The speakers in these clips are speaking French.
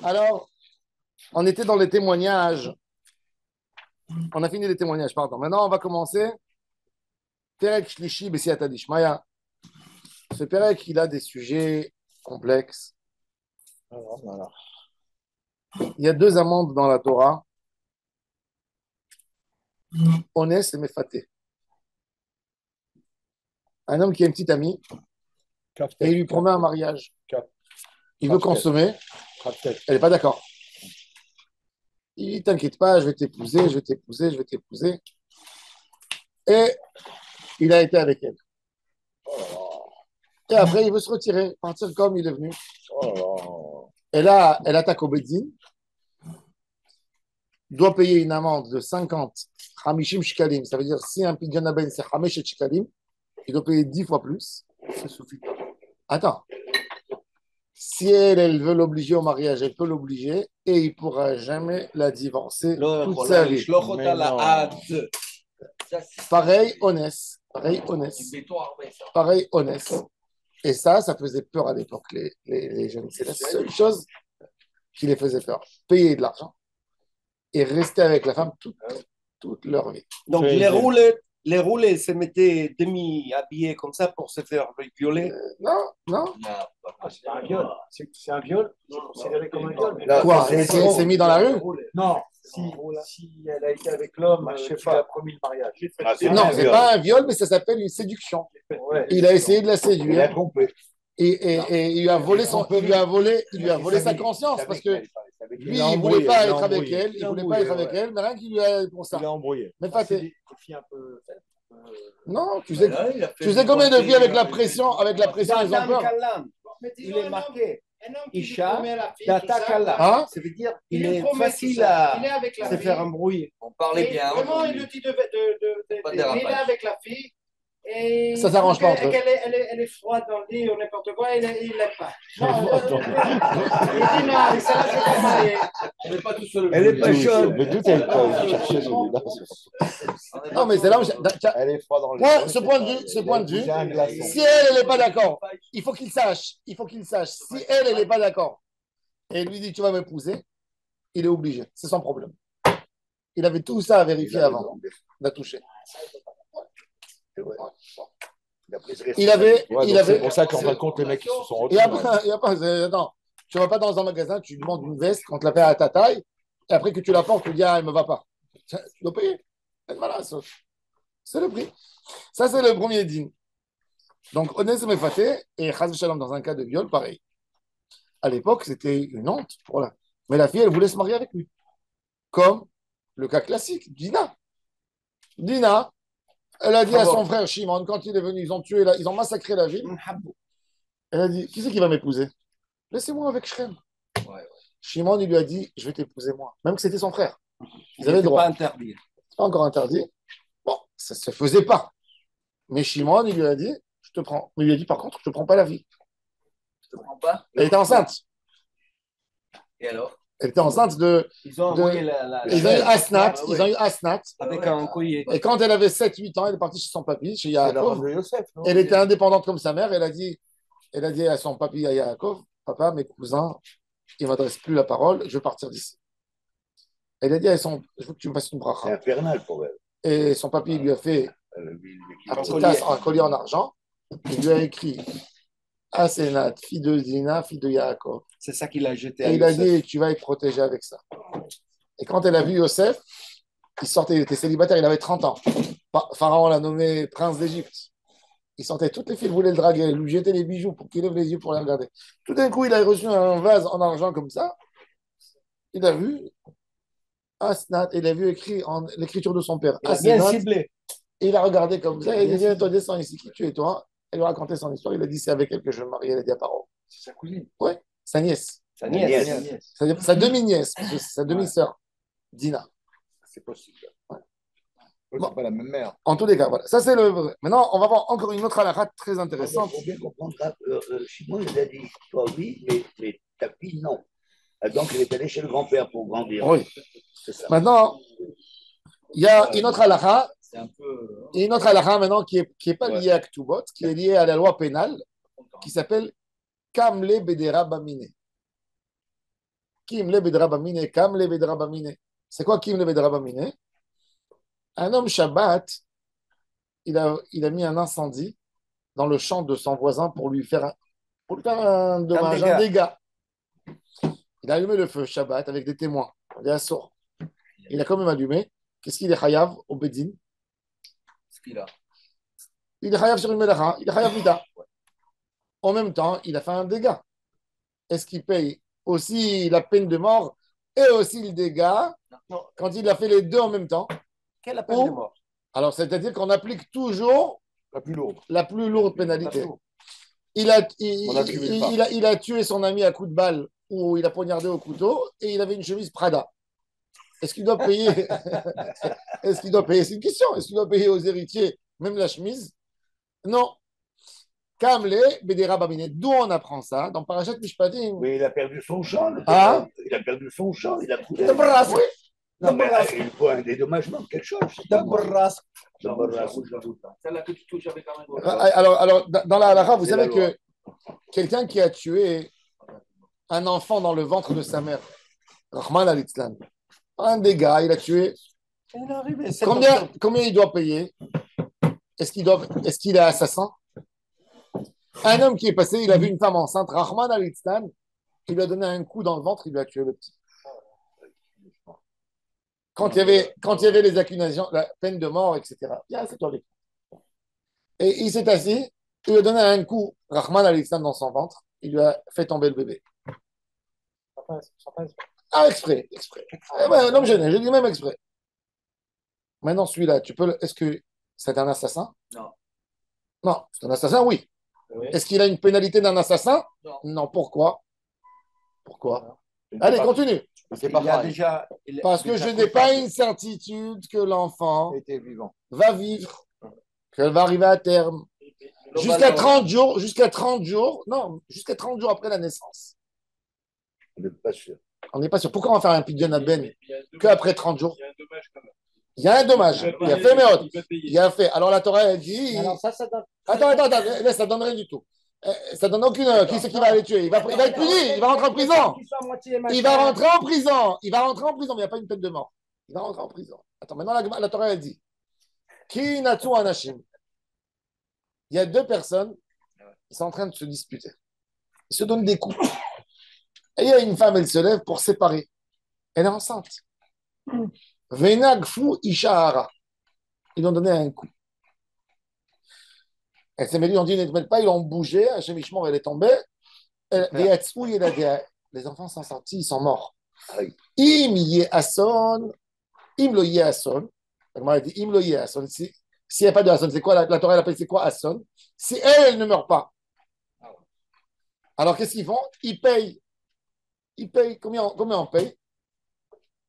Alors, on était dans les témoignages. On a fini les témoignages, pardon. Maintenant, on va commencer. Perek Shlishi Besiata Dishmaya. Ce Perek, il a des sujets complexes. Voilà. Il y a deux amendes dans la Torah. Onès et Mefaté. Un homme qui a une petite amie et il lui promet un mariage. Il veut consommer. Elle n'est pas d'accord. Il dit, t'inquiète pas, je vais t'épouser, je vais t'épouser, je vais t'épouser. Et il a été avec elle. Et après, il veut se retirer, partir comme il est venu. Et là, elle attaque au Beddin, doit payer une amende de 50 Hamishim Shikalim. Ça veut dire, si un pidyon aben, c'est Hamish Shikalim, il doit payer 10 fois plus. Ça suffit pas. Attends. Si elle veut l'obliger au mariage, elle peut l'obliger et il ne pourra jamais la divorcer toute sa vie. Pareil, honnête. Pareil, honnête. Pareil, honnête. Et ça faisait peur à l'époque, les jeunes. C'est la seule chose qui les faisait peur. Payer de l'argent et rester avec la femme toute leur vie. Donc, les roulés se mettaient demi-habillés comme ça pour se faire violer. Non. C'est un viol. C'est un viol. C'est considéré comme un viol. Quoi? C'est mis dans la rue? Non. Si elle a été avec l'homme, je sais pas, a promis le mariage. Non, c'est pas un viol, mais ça s'appelle une séduction. Ouais. Il a essayé de la séduire. Il a trompé. Et il lui a volé sa conscience parce que lui, il ne voulait pas être avec elle, mais rien qui lui a pour ça. Il a embrouillé. Mais pas non, tu sais combien de filles avec la pression, ils ont peur. Il est marqué. Isha, Datakala. Ça veut dire il est facile à se faire embrouiller. On parlait bien. Vraiment, il nous dit de il est avec la fille. Et ça s'arrange pas entre eux. Elle est froide dans le lit ou n'importe quoi, il ne l'aime pas. Il dit non, celle-là, je vais pas marier. Elle n'est pas tout seul. Elle n'est pas chaude. Mais d'où elle peut chercher celui-là? Non, mais c'est là où elle est froide dans le lit. Ce point de vue, si elle n'est pas d'accord, il faut qu'il sache. Si elle n'est pas d'accord, et lui dit tu vas m'épouser, il est obligé. C'est son problème. Il avait tout ça à vérifier avant de la toucher. C'est pour ça qu'en fin de compte, les mecs ils se sont retrouvés. Attends, tu ne vas pas dans un magasin, tu demandes une veste qu'on te la fait à ta taille, et après que tu la portes, tu dis, elle ne me va pas. Tu dois payer. C'est le prix. Ça, c'est le premier dîme. Donc, Onès Mefaté et Chaz Shalom dans un cas de viol, pareil. À l'époque, c'était une honte. Voilà. Mais la fille, elle voulait se marier avec lui. Comme le cas classique, Dina. Elle a dit à son frère Shimon, quand il est venu, ils ont massacré la ville. Elle a dit, qui c'est qui va m'épouser? Laissez-moi avec Shrem. Shimon, il lui a dit, je vais t'épouser moi. Même que c'était son frère. Ils avaient le droit. Pas interdit. C'est pas encore interdit. Bon, ça ne se faisait pas. Mais Shimon, il lui a dit, je te prends. Mais il lui a dit, par contre, je ne te prends pas la vie. Je te prends pas. Elle était enceinte. Et alors? Elle était enceinte de. Ils ont envoyé ils ont eu Asnat. Avec un collier. Et quand elle avait 7-8 ans, elle est partie chez son papy, chez Yaakov. Elle était indépendante comme sa mère. Elle a dit à son papy, à Yaakov, papa, mes cousins, ils ne m'adressent plus la parole, je veux partir d'ici. Elle a dit je veux que tu me fasses une bracha. C'est infernal pour elle. Et son papy lui a fait un collier en argent. Il lui a écrit Asenat, fille de Dina, fille de Yaakov. C'est ça qu'il a jeté. Et il a dit, tu vas être protégé avec ça. Et quand elle a vu Yosef, il était célibataire, il avait 30 ans. Pharaon l'a nommé prince d'Égypte. Il sortait, toutes les filles voulaient le draguer, elle lui jetait les bijoux pour qu'il lève les yeux pour les regarder. Tout d'un coup, il a reçu un vase en argent comme ça. Il a vu Asnat, il a vu écrit en l'écriture de son père. Il a bien ciblé. Et il a regardé comme ça, et il a dit, viens, toi, descends ici, qui tu es toi? Elle lui a raconté son histoire, il a dit, c'est avec elle que je vais me marier, elle a dit à Pharaon. C'est sa cousine. Oui, sa nièce. Sa nièce. Sa demi-nièce, parce que c'est sa demi-sœur, Dina. C'est possible. C'est pas la même mère. En tous les cas, voilà. Ça, c'est le vrai. Maintenant, on va voir encore une autre halakha très intéressante. Il faut bien comprendre, Shimon, il a dit, toi oui, mais ta fille, non. Donc, il est allé chez le grand-père pour grandir. Oui. C'est ça. Maintenant, il y a une autre halakha. Une autre halakha maintenant qui est pas liée à Ktubot, qui est liée à la loi pénale, qui s'appelle Kamle Bedera Bamine. Kim le bedrabamine, kam le bedrabamine. C'est quoi Kim le bedrabamine? Un homme Shabbat, il a mis un incendie dans le champ de son voisin pour lui faire un dommage, un dégât. Il a allumé le feu Shabbat avec des témoins, des assours. Il a quand même allumé. Qu'est-ce qu'il est chayav au Bedin? Ce qu'il a. Il est chayav sur une melacha, il est chayav mida. En même temps, il a fait un dégât. Est-ce qu'il paye aussi la peine de mort et aussi le dégât quand il a fait les deux en même temps? Quelle peine de mort? Alors, c'est-à-dire qu'on applique toujours la plus lourde pénalité. Il a tué son ami à coups de balle ou il a poignardé au couteau et il avait une chemise Prada. Est-ce qu'il doit payer Est-ce qu'il doit payer? C'est une question. Est-ce qu'il doit payer aux héritiers même la chemise? Non. Kamle, Bedera Babine. D'où on apprend ça? Dans Parashat Mishpatim. Mais il a perdu son champ. Ah? Il a perdu son champ. Il a trouvé. Oui. Non, mais il faut un dédommagement, quelque chose. Celle-là que tu touches avec un main. Alors, dans la halakha, vous savez que quelqu'un qui a tué un enfant dans le ventre de sa mère, Rahman al-Islam, un dégât, il a tué. Combien il doit payer? Est-ce qu'il est assassin? Un homme qui est passé, il a vu une femme enceinte, Rahman al-Islam, il lui a donné un coup dans le ventre, il lui a tué le petit. Quand il y avait les accusations, la peine de mort, etc. Et il s'est assis, il lui a donné un coup, Rahman al-Islam, dans son ventre, il lui a fait tomber le bébé. Ah, exprès. Non, je dis même exprès. Maintenant, celui-là, est-ce que c'est un assassin? Non. Non, c'est un assassin, oui. Est-ce qu'il a une pénalité d'un assassin? Non. Pourquoi? Allez, continue. Parce que je n'ai pas une certitude que l'enfant va vivre, qu'elle va arriver à terme. Jusqu'à 30 jours après la naissance. On n'est pas sûr. On n'est pas sûr. Pourquoi on va faire un pidyon à Ben qu'après 30 jours? Il y a un dommage. Il y a fait Méod. Il y a fait. Alors la Torah, elle dit. Alors ça donne. Attends. Laisse, ça donne rien du tout. Ça donne aucune. Qui c'est qui va aller tuer? Il va être puni. Il va rentrer en prison. Il va rentrer en prison. Mais il n'y a pas une peine de mort. Il va rentrer en prison. Attends, maintenant la Torah, elle dit. Ki natsu anashim. Il y a deux personnes. Ils sont en train de se disputer. Ils se donnent des coups. Et il y a une femme, elle se lève pour séparer. Elle est enceinte. Venagfu Ishahara. Ils lui ont donné un coup. Elle s'est mêlée, ils ont dit, ne te mêle pas, ils l'ont bougé. Hachem Ishmor, elle est tombée. Les enfants sont sortis, ils sont morts. Im yé asson, im lo yé asson. Elle dit, im lo yé asson. S'il n'y a pas de asson, c'est quoi la Torah, elle appelle c'est quoi asson? Si elle ne meurt pas. Alors qu'est-ce qu'ils font? Ils payent. Combien on paye?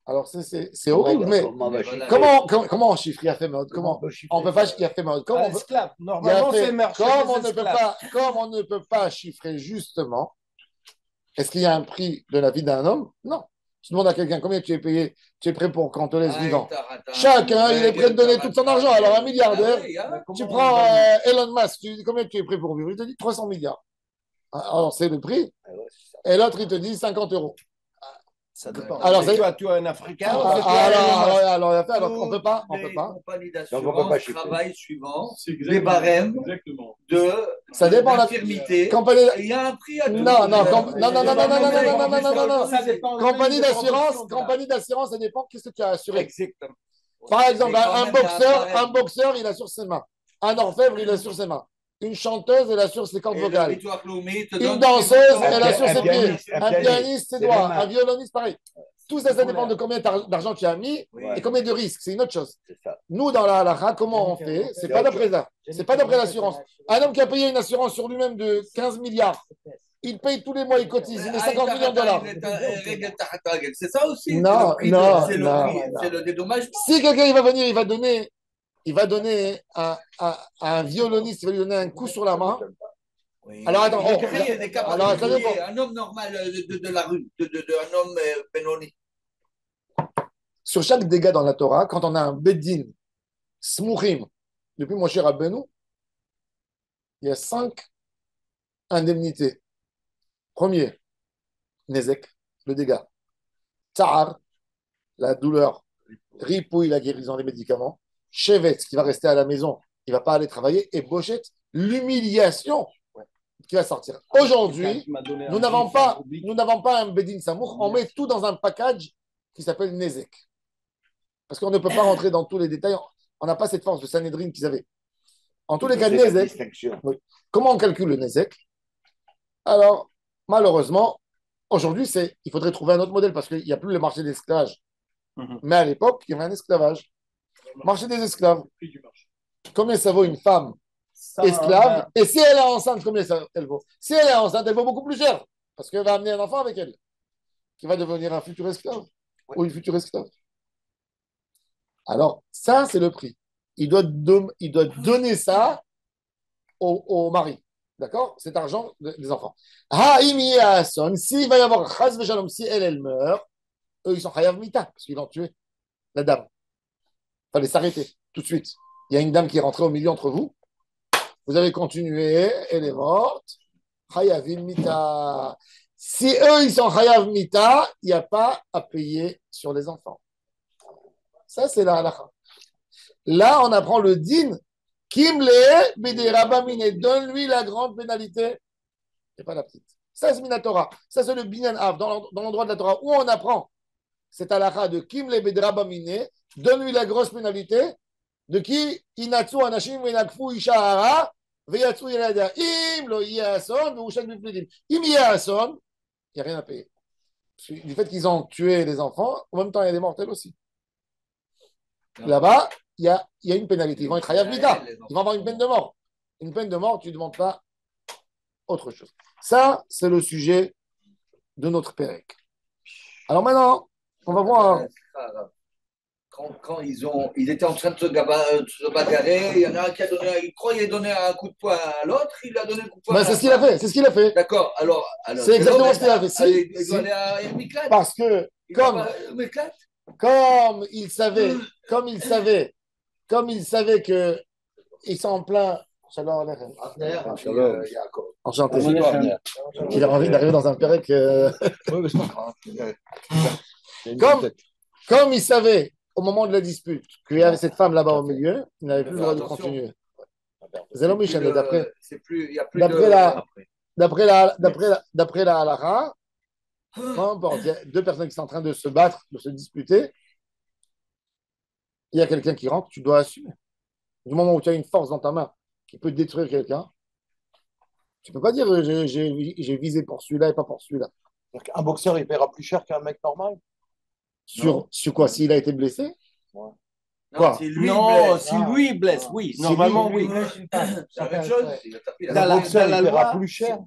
Alors, c'est horrible, mais comment on chiffre Yafemod? Comment on peut pas Yafemod? Comment Normalement, c'est comme on ne peut pas chiffrer justement, est-ce qu'il y a un prix de la vie d'un homme? Non. Tu demandes à quelqu'un combien tu es payé, tu es prêt pour qu'on te laisse vivant. Chacun, il est prêt de donner tout son argent. Alors, un milliardaire, tu prends Elon Musk, tu dis combien tu es prêt pour vivre? Il te dit 300 milliards. Alors, c'est le prix. Et l'autre, il te dit 50 euros. Ça dépend. Alors, tu es un Africain. Alors, on peut pas. Les compagnies d'assurance travaillent suivant les barèmes de l'infirmité. Il y a un prix à tout. Non. Compagnie d'assurance, ça dépend qu'est-ce que tu as assuré. Exactement. Par exemple, un boxeur, il assure ses mains. Un orfèvre, il assure ses mains. Une chanteuse, elle assure ses cordes vocales. Une danseuse, elle assure ses pieds. Un pianiste, ses doigts. Un violoniste, pareil. Tout ça, ça dépend de combien d'argent tu as mis et combien de risques. C'est une autre chose. Nous, dans la halakha, comment on fait? C'est pas d'après ça. C'est pas d'après l'assurance. Un homme qui a payé une assurance sur lui-même de 15 milliards, il paye tous les mois, il cotise, il met 50 millions de dollars. C'est ça aussi. Non. C'est le dédommagement. Si quelqu'un il va venir, il va donner à un violoniste, il va lui donner un coup sur la main. Oui. Alors attends, un homme normal de la rue, un homme Benoni. Sur chaque dégât dans la Torah, quand on a un Beddin, Smuchim, depuis Moshe Rabbeinu, il y a 5 indemnités. Premier, Nezek, le dégât. Tsar, la douleur, Ripouille, la guérison, les médicaments, Chevet, qui va rester à la maison, il ne va pas aller travailler, et Bochet, l'humiliation qui va sortir. Aujourd'hui, nous n'avons pas un Bedin Samour, on met tout dans un package qui s'appelle Nezek. Parce qu'on ne peut pas rentrer dans tous les détails, on n'a pas cette force de Sanhedrin qu'ils avaient. En tous les cas, Nezek, oui. Comment on calcule le Nezek? Alors, malheureusement, aujourd'hui, il faudrait trouver un autre modèle parce qu'il n'y a plus le marché de l'esclavage. Mais à l'époque, il y avait un esclavage. Marché des esclaves. Combien ça vaut une femme esclave? Et si elle est enceinte, combien elle vaut? Si elle est enceinte, elle vaut beaucoup plus cher. Parce qu'elle va amener un enfant avec elle, qui va devenir un futur esclave. Ou une future esclave. Alors, ça, c'est le prix. Il doit donner ça au mari. D'accord? Cet argent des enfants. S'il va y avoir chas v'shalom, si elle meurt, eux, ils sont chayav mita, parce qu'ils l'ont tué, la dame. Il fallait s'arrêter tout de suite. Il y a une dame qui est rentrée au milieu entre vous. Vous avez continué, elle est morte. Chayavim mita. Si eux, ils sont chayav mita, il n'y a pas à payer sur les enfants. Ça, c'est la halakha. Là, on apprend le din. Kimle bide rabamine. Donne-lui la grande pénalité. Et pas la petite. Ça, c'est Minatora. Ça, c'est le binan av, dans l'endroit de la Torah, où on apprend cette halakha de Kimle bide rabamine. Donne-lui la grosse pénalité. De qui inatsu anashim venakfu ishahara veyatsu yelada. Im lo yason veushan biflidim. Im yason, il n'y a rien à payer. Du fait qu'ils ont tué les enfants, en même temps, il y a des mortels aussi. Là-bas, il y a une pénalité. Ils vont être chayav mida. Ils vont avoir une peine de mort. Une peine de mort, tu ne demandes pas autre chose. Ça, c'est le sujet de notre Pérec. Alors maintenant, on va voir. Quand ils étaient en train de se bagarrer, il y en a un qui a donné, il croyait donner un coup de poing à l'autre, il a donné un coup de poing à c'est ce qu'il a fait, c'est ce qu'il a fait. D'accord, alors c'est exactement ce qu'il a fait. Il doit aller à Miklat. Parce que, comme il savait que ils sont en plein. Enchanté. Il a envie d'arriver dans un Pérec. Comme il savait au moment de la dispute qu'il y avait cette femme là-bas au milieu, il n'avait plus le droit de continuer. Zélo Michel, d'après la halakha, peu importe, il y a deux personnes qui sont en train de se battre, de se disputer, il y a quelqu'un qui rentre, tu dois assumer. Du moment où tu as une force dans ta main qui peut détruire quelqu'un, tu ne peux pas dire j'ai visé pour celui-là et pas pour celui-là. Un boxeur, il paiera plus cher qu'un mec normal? Sur quoi? S'il a été blessé? Ouais. Quoi? Si lui blesse, oui. Normalement, oui. C'est la même chose. Un boxeur, il paiera plus cher.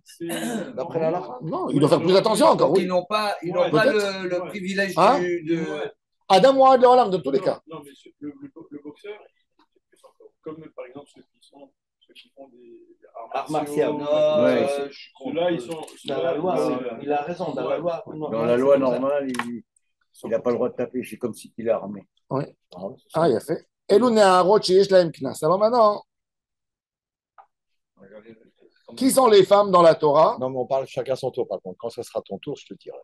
D'après la loi. Non, il doit faire plus attention encore. Donc, oui. ils n'ont pas le privilège de. Adam ou Adam, de tous les cas. Non, mais le boxeur, comme par exemple ceux qui font des arts martiaux. Ceux-là, ils sont. Dans la loi, il a raison. Dans la loi, dans la loi normale, il n'a pas le droit de taper. C'est comme si il est armé. Oui. Il a fait. Alors maintenant, qui sont les femmes dans la Torah? Non, mais on parle chacun son tour, par contre. Quand ça sera ton tour, je te dirai.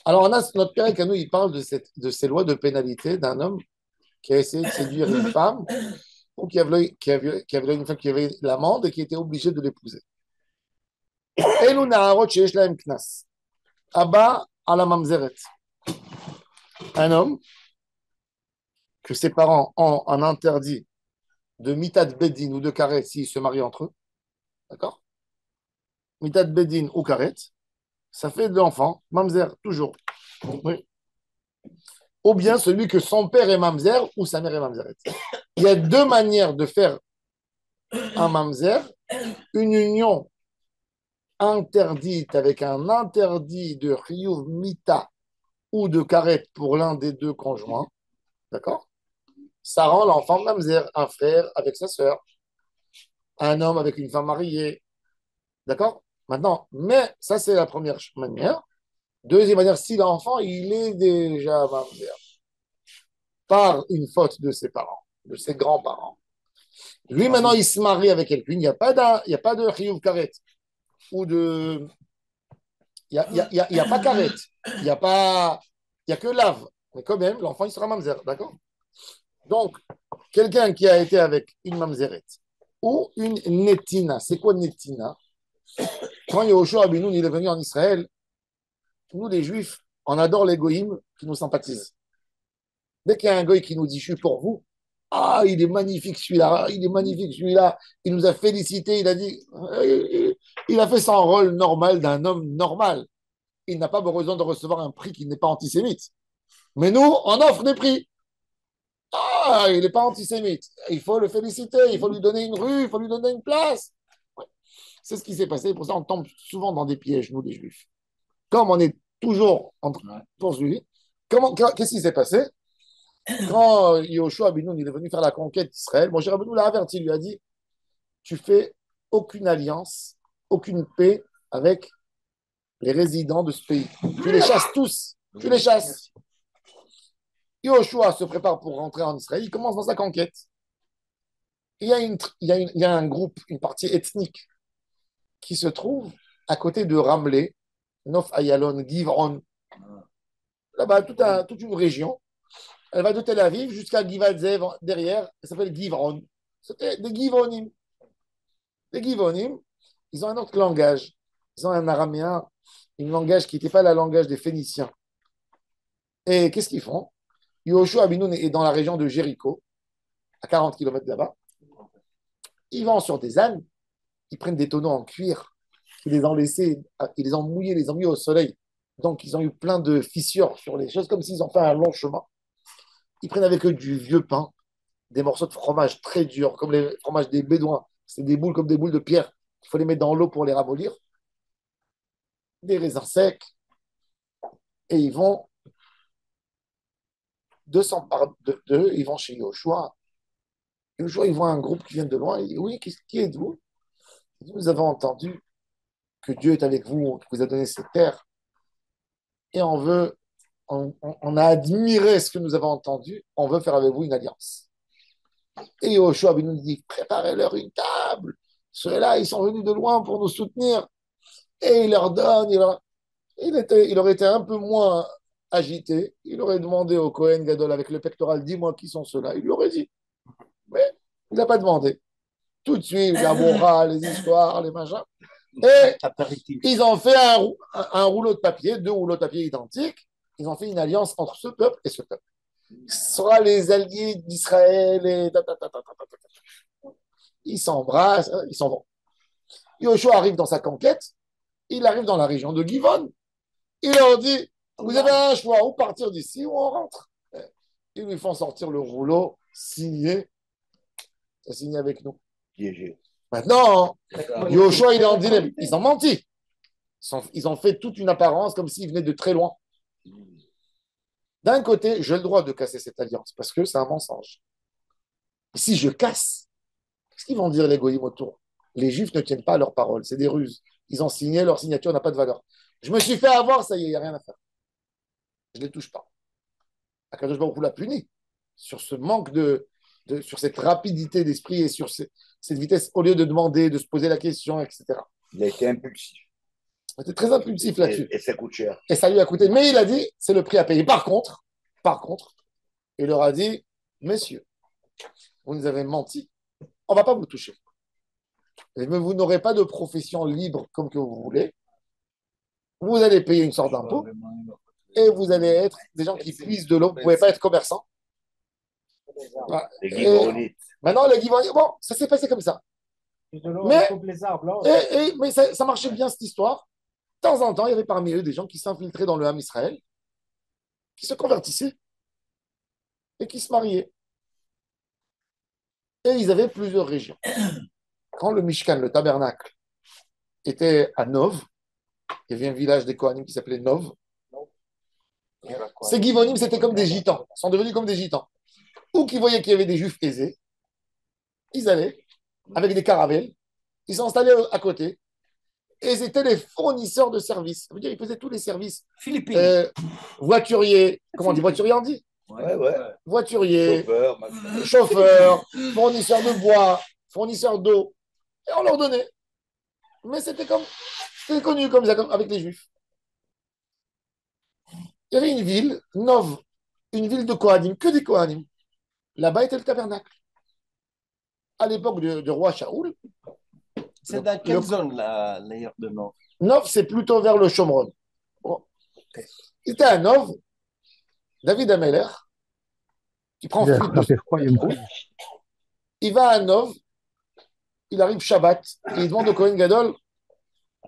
Alors, notre père Kanou, il parle de ces lois de pénalité d'un homme qui a essayé de séduire une femme ou qui avait une femme qui avait l'amende et qui était obligé de l'épouser. Elu Naharot sheyesh lahem knas. Abba ala mamzeret. Un homme que ses parents ont un interdit de mitat bedin ou de karet s'ils se marient entre eux. D'accord? Mitat bedin ou karet, ça fait de l'enfant, mamzer, toujours. Oui. Ou bien celui que son père est mamzer ou sa mère est mamzeret. Il y a deux manières de faire un mamzer. Une union interdite avec un interdit de chiyuv mita ou de karet pour l'un des deux conjoints. D'accord? Ça rend l'enfant mamzer, un frère avec sa sœur, un homme avec une femme mariée. D'accord? Maintenant, mais ça c'est la première manière. Deuxième manière, si l'enfant il est déjà mamzer par une faute de ses parents, de ses grands-parents. Lui maintenant il se marie avec quelqu'un, il n'y a pas de chiyuv karet ou de Il y a pas carrette. Il y a que lave. Mais quand même, l'enfant, il sera mamzer. D'accord? Donc, quelqu'un qui a été avec une mamzeret ou une netina. C'est quoi netina? Quand Yehoshua Abinoun il est venu en Israël, nous, les Juifs, on adore les goïms qui nous sympathisent. Dès qu'il y a un goï qui nous dit « je suis pour vous », ah, il est magnifique celui-là, il est magnifique celui-là. Il nous a félicité, il a dit, il a fait son rôle normal d'un homme normal. Il n'a pas besoin de recevoir un prix qui n'est pas antisémite. Mais nous, on offre des prix. Ah, il n'est pas antisémite. Il faut le féliciter, il faut lui donner une rue, il faut lui donner une place. Ouais. C'est ce qui s'est passé. Pour ça, on tombe souvent dans des pièges, nous, les Juifs. Comme on est toujours en poursuivi, qu'est-ce qui s'est passé? Quand Yehoshua Binoun il est venu faire la conquête d'Israël, Moshe Rabbeinu l'a averti, il lui a dit, tu fais aucune alliance, aucune paix avec les résidents de ce pays. Tu les chasses tous, tu les chasses. Yehoshua se prépare pour rentrer en Israël, il commence dans sa conquête. Il y a un groupe, une partie ethnique qui se trouve à côté de Ramleh, Nof Ayalon, Givron. Là-bas, toute une région. Elle va de Tel Aviv jusqu'à Givat Zev derrière. Elle s'appelle Givron. C'était des Givonim. Les Givonim, ils ont un autre langage. Ils ont un araméen, un langage qui n'était pas le langage des Phéniciens. Et qu'est-ce qu'ils font? Yehoshua Abinoun est dans la région de Jéricho, à 40 km là-bas. Ils vont sur des ânes, ils prennent des tonneaux en cuir, ils les ont laissés, ils les ont mouillés, les ont mis au soleil. Donc, ils ont eu plein de fissures sur les choses, comme s'ils ont fait un long chemin. Ils prennent avec eux du vieux pain, des morceaux de fromage très durs, comme les fromages des Bédouins. C'est des boules comme des boules de pierre. Il faut les mettre dans l'eau pour les ramollir. Des raisins secs. Et ils vont 200 par deux, ils vont chez Yoshua. Yoshua, ils voient un groupe qui vient de loin. Il dit, oui, qui êtes-vous? Nous avons entendu que Dieu est avec vous, qu'il vous a donné cette terre. Et on a admiré ce que nous avons entendu. On veut faire avec vous une alliance. Et Yoshua nous dit, préparez-leur une table. Ceux-là, ils sont venus de loin pour nous soutenir. Et il leur donne. Il aurait été un peu moins agité. Il aurait demandé au Kohen Gadol avec le pectoral, dis-moi qui sont ceux-là. Il lui aurait dit. Mais il n'a pas demandé. Tout de suite, la morale, les histoires, les machins. Et ils ont fait un rouleau de papier, 2 rouleaux de papier identiques. Ils ont fait une alliance entre ce peuple et ce peuple. Ce sera les alliés d'Israël et ils s'embrassent, ils s'en vont. Yoshua arrive dans sa conquête, il arrive dans la région de Givon. Il leur dit, vous avez un choix, ou partir d'ici ou on rentre. Ils lui font sortir le rouleau signé. C'est signé avec nous. Maintenant, Yoshua, il est en dilemme. Ils ont menti. Ils ont fait toute une apparence comme s'ils venaient de très loin. D'un côté, j'ai le droit de casser cette alliance parce que c'est un mensonge. Si je casse, qu'est-ce qu'ils vont dire les goïms autour? Les Juifs ne tiennent pas à leurs paroles, c'est des ruses. Ils ont signé, leur signature n'a pas de valeur. Je me suis fait avoir, ça y est, il n'y a rien à faire. Je ne les touche pas. Akadosh Baruch Hu l'a puni sur ce manque sur cette rapidité d'esprit et sur cette vitesse, au lieu de demander, de se poser la question, etc. Il a été impulsif. Il était très impulsif là-dessus. Et ça coûte cher. Et ça lui a coûté. Mais il a dit, c'est le prix à payer. Par contre, il leur a dit, messieurs, vous nous avez menti, on ne va pas vous toucher. Mais vous n'aurez pas de profession libre comme que vous voulez. Vous allez payer une sorte d'impôt et vous allez être des gens qui puisent de l'eau. Vous ne pouvez pas être commerçants. Voilà. Les Givonites. Maintenant, les Givonites, bon, ça s'est passé comme ça. Mais ça marchait bien cette histoire. De temps en temps, il y avait parmi eux des gens qui s'infiltraient dans le Ham Israël, qui se convertissaient et qui se mariaient. Et ils avaient plusieurs régions. Quand le Mishkan, le tabernacle, était à Nov, il y avait un village des Kohanim qui s'appelait Nov. Ces Givonim, c'était comme des gitans. Ils sont devenus comme des gitans. Ou qui voyaient qu'il y avait des juifs aisés, ils allaient avec des caravelles, ils s'installaient à côté, et c'était les fournisseurs de services. Ça veut dire qu'ils faisaient tous les services. Philippines. Voituriers, comment on dit voiturier, on dit Ouais. Voiturier, Chauffeur, chauffeur, fournisseur de bois, fournisseur d'eau. Et on leur donnait. Mais c'était connu comme ça, avec les juifs. Il y avait une ville, Nov, une ville de Kohanim, que des Kohanim. Là-bas était le tabernacle. À l'époque du roi Shaoul. C'est dans quelle zone, l'ailleurs de Nov? Nov, c'est plutôt vers le Shomron. Bon. Il était à Nov, David Ameller, qui prend fuite de Shaoul. Il va à Nov, il arrive Shabbat, et il demande au Kohen Gadol,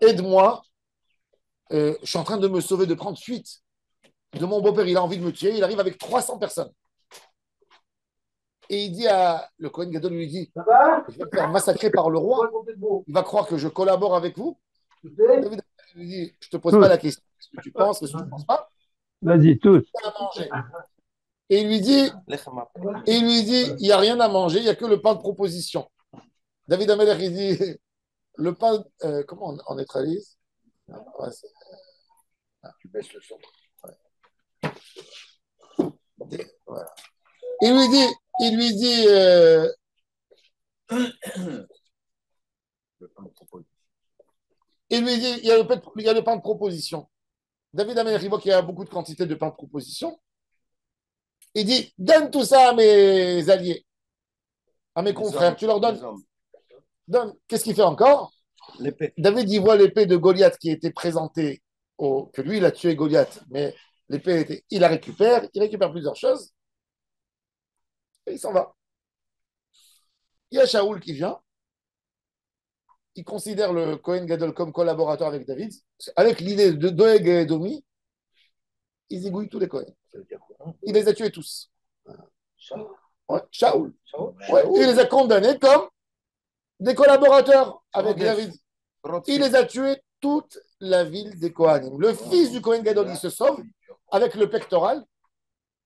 aide-moi, je suis en train de me sauver, de prendre fuite de mon beau-père, il a envie de me tuer, il arrive avec 300 personnes. Et il dit à le Kohen Gadol, lui dit, je vais me faire massacrer par le roi, il va croire que je collabore avec vous. David lui dit, je ne te pose pas la question, qu'est-ce que tu penses, qu'est-ce que tu ne penses pas? Vas-y, tous. Et il lui dit, il n'y a rien à manger, il n'y a que le pain de proposition. David Ameller, il dit, le pain, comment on neutralise? Tu baisses le son. Voilà. Il lui dit, il lui dit, il y a le pain de proposition. David Ameller, il voit qu'il y a beaucoup de quantité de pain de proposition. Il dit, donne tout ça à mes alliés, à mes confrères, tu leur donnes. Donne. Qu'est-ce qu'il fait encore? L'épée. David, il voit l'épée de Goliath qui était présentée, que lui, il a tué Goliath, mais l'épée, il la récupère, il récupère plusieurs choses, et il s'en va. Il y a Shaoul qui vient, il considère le Kohen Gadol comme collaborateur avec David, avec l'idée de Doeg et Domi, il zigouille tous les Kohen. Il les a tués tous. Ouais, Shaoul. Ouais, il les a condamnés comme des collaborateurs avec David. Il les a tués toute la ville des Kohanim. Le fils du Kohen Gadol, il se sauve avec le pectoral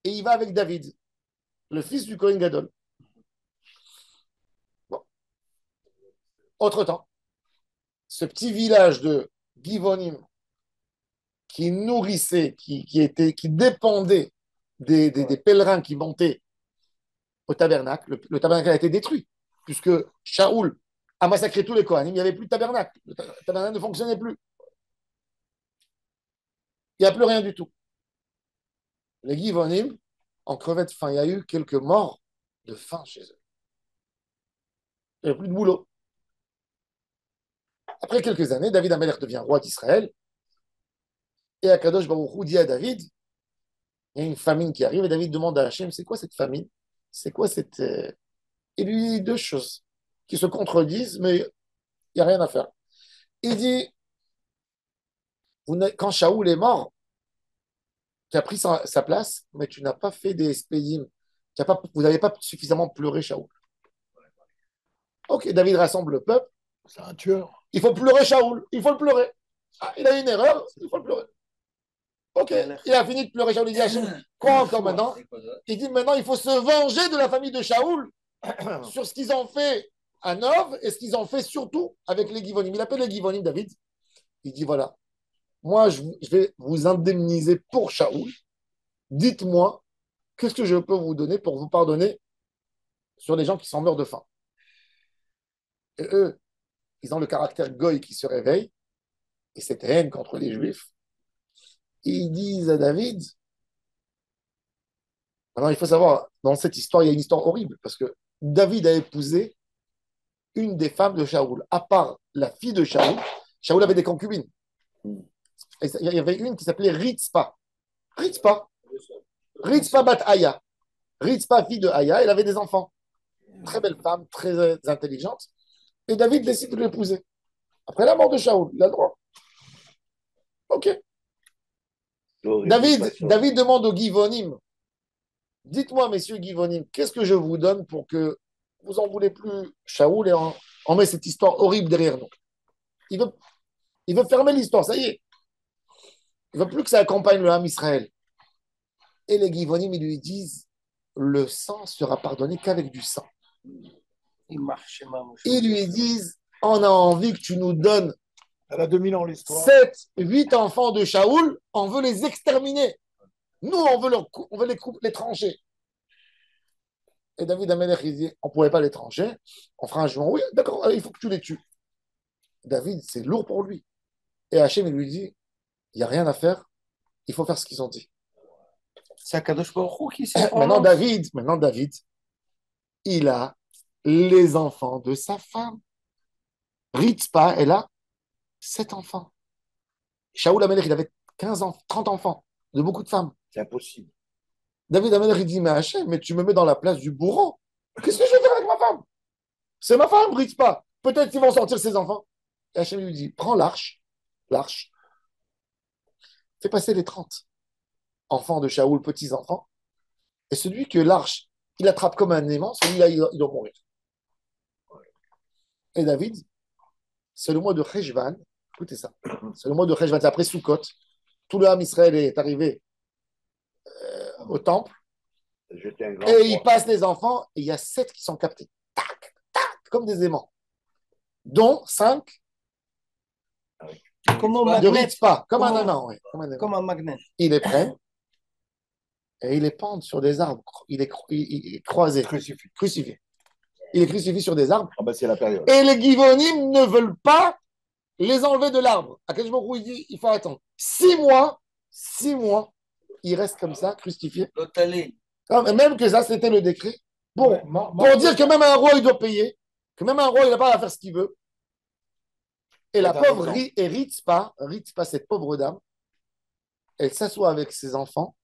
et il va avec David, le fils du Kohen Gadol. Bon. Autre temps, ce petit village de Givonim qui nourrissait, qui dépendait des pèlerins qui montaient au tabernacle. Le tabernacle a été détruit puisque Shaoul a massacré tous les Kohanim, il n'y avait plus de tabernacle. Le tabernacle ne fonctionnait plus. Il n'y a plus rien du tout. Les Givonim, en crevaient de faim. Il y a eu quelques morts de faim chez eux. Il n'y avait plus de boulot. Après quelques années, David Ameller devient roi d'Israël. Et Akadosh Baruch Hu dit à David, il y a une famine qui arrive, et David demande à Hachem, c'est quoi cette famine? C'est quoi cette... Il lui dit deux choses qui se contredisent, mais il n'y a rien à faire. Il dit, quand Shaoul est mort, tu as pris sa place, mais tu n'as pas fait des spédim. Vous n'avez pas suffisamment pleuré Shaoul. Ok, David rassemble le peuple. C'est un tueur. Il faut pleurer Shaoul. Il faut le pleurer. Ah, il a une erreur, il faut le pleurer. Ok, il a fini de pleurer Shaoul. Il dit Hachem, quoi encore maintenant? Il dit maintenant, il faut se venger de la famille de Shaoul sur ce qu'ils ont fait à Nov et ce qu'ils ont fait surtout avec les Givonim. Il appelle les Givonim, David. Il dit voilà, moi, je vais vous indemniser pour Shaoul. Dites-moi, qu'est-ce que je peux vous donner pour vous pardonner sur les gens qui sont morts de faim? Et eux, ils ont le caractère goy qui se réveille, et cette haine contre les Juifs. Ils disent à David, alors il faut savoir, dans cette histoire, il y a une histoire horrible, parce que David a épousé une des femmes de Shaoul. À part la fille de Shaoul, Shaoul avait des concubines. Et il y avait une qui s'appelait Ritzpa. Ritzpa bat Aya. Ritzpa, fille de Aya, elle avait des enfants. Très belle femme, très intelligente. Et David décide de l'épouser. Après la mort de Shaoul, il a le droit. Ok. David demande aux Givonim, dites-moi, messieurs Givonim, qu'est-ce que je vous donne pour que vous n'en voulez plus Shaoul et on met cette histoire horrible derrière nous. Il veut fermer l'histoire, ça y est. Il ne veut plus que ça accompagne le Ham Israël. Et les Givonim, ils lui disent, le sang sera pardonné qu'avec du sang. Ils lui disent, on a envie que tu nous donnes elle a 2000 ans l'histoire. 7, 8 enfants de Shaoul, on veut les exterminer. Nous, on veut les trancher. Et David Ameller, il dit, on ne pouvait pas les trancher. On fera un jugement. Oui, d'accord, il faut que tu les tues. David, c'est lourd pour lui. Et Hachem, il lui dit, il n'y a rien à faire, il faut faire ce qu'ils ont dit. C'est Akadosh Baruch Hu qui s'est Maintenant, David, il a les enfants de sa femme. Ritzpa, elle a 7 enfants. Shaoul Amelech, il avait 15 ans, 30 enfants, de beaucoup de femmes. C'est impossible. David Amelech, il dit, mais Hachem, mais tu me mets dans la place du bourreau. Qu'est-ce que je vais faire avec ma femme? C'est ma femme, Ritzpa. Peut-être qu'ils vont sortir ses enfants. Et Hachem lui dit, prends l'arche, fais passer les 30 enfants de Shaoul, petits-enfants, et celui que l'arche, il attrape comme un aimant, celui-là, il doit mourir. Et David, c'est le mois de Cheshvan, écoutez ça, c'est le mois de Cheshvan, c'est après Sukkot, tout le Ham Israël est arrivé au temple, et il passe les enfants, et il y a 7 qui sont captés, tac, tac, comme des aimants, dont 5 de Ritzpa, comme un aimant. Comme un magnet. Ils les prennent, et ils les pendent sur des arbres, il est croisé, crucifié. Il est crucifié sur des arbres. Ah ben c'est la période. Et les Givonim ne veulent pas les enlever de l'arbre. À quel moment il dit il faut attendre 6 mois, il reste comme ça, crucifié. Même que ça, c'était le décret. Bon, pour dire que même un roi, il doit payer, que même un roi, il n'a pas à faire ce qu'il veut. Et la pauvre Ritzpa, cette pauvre dame, elle s'assoit avec ses enfants.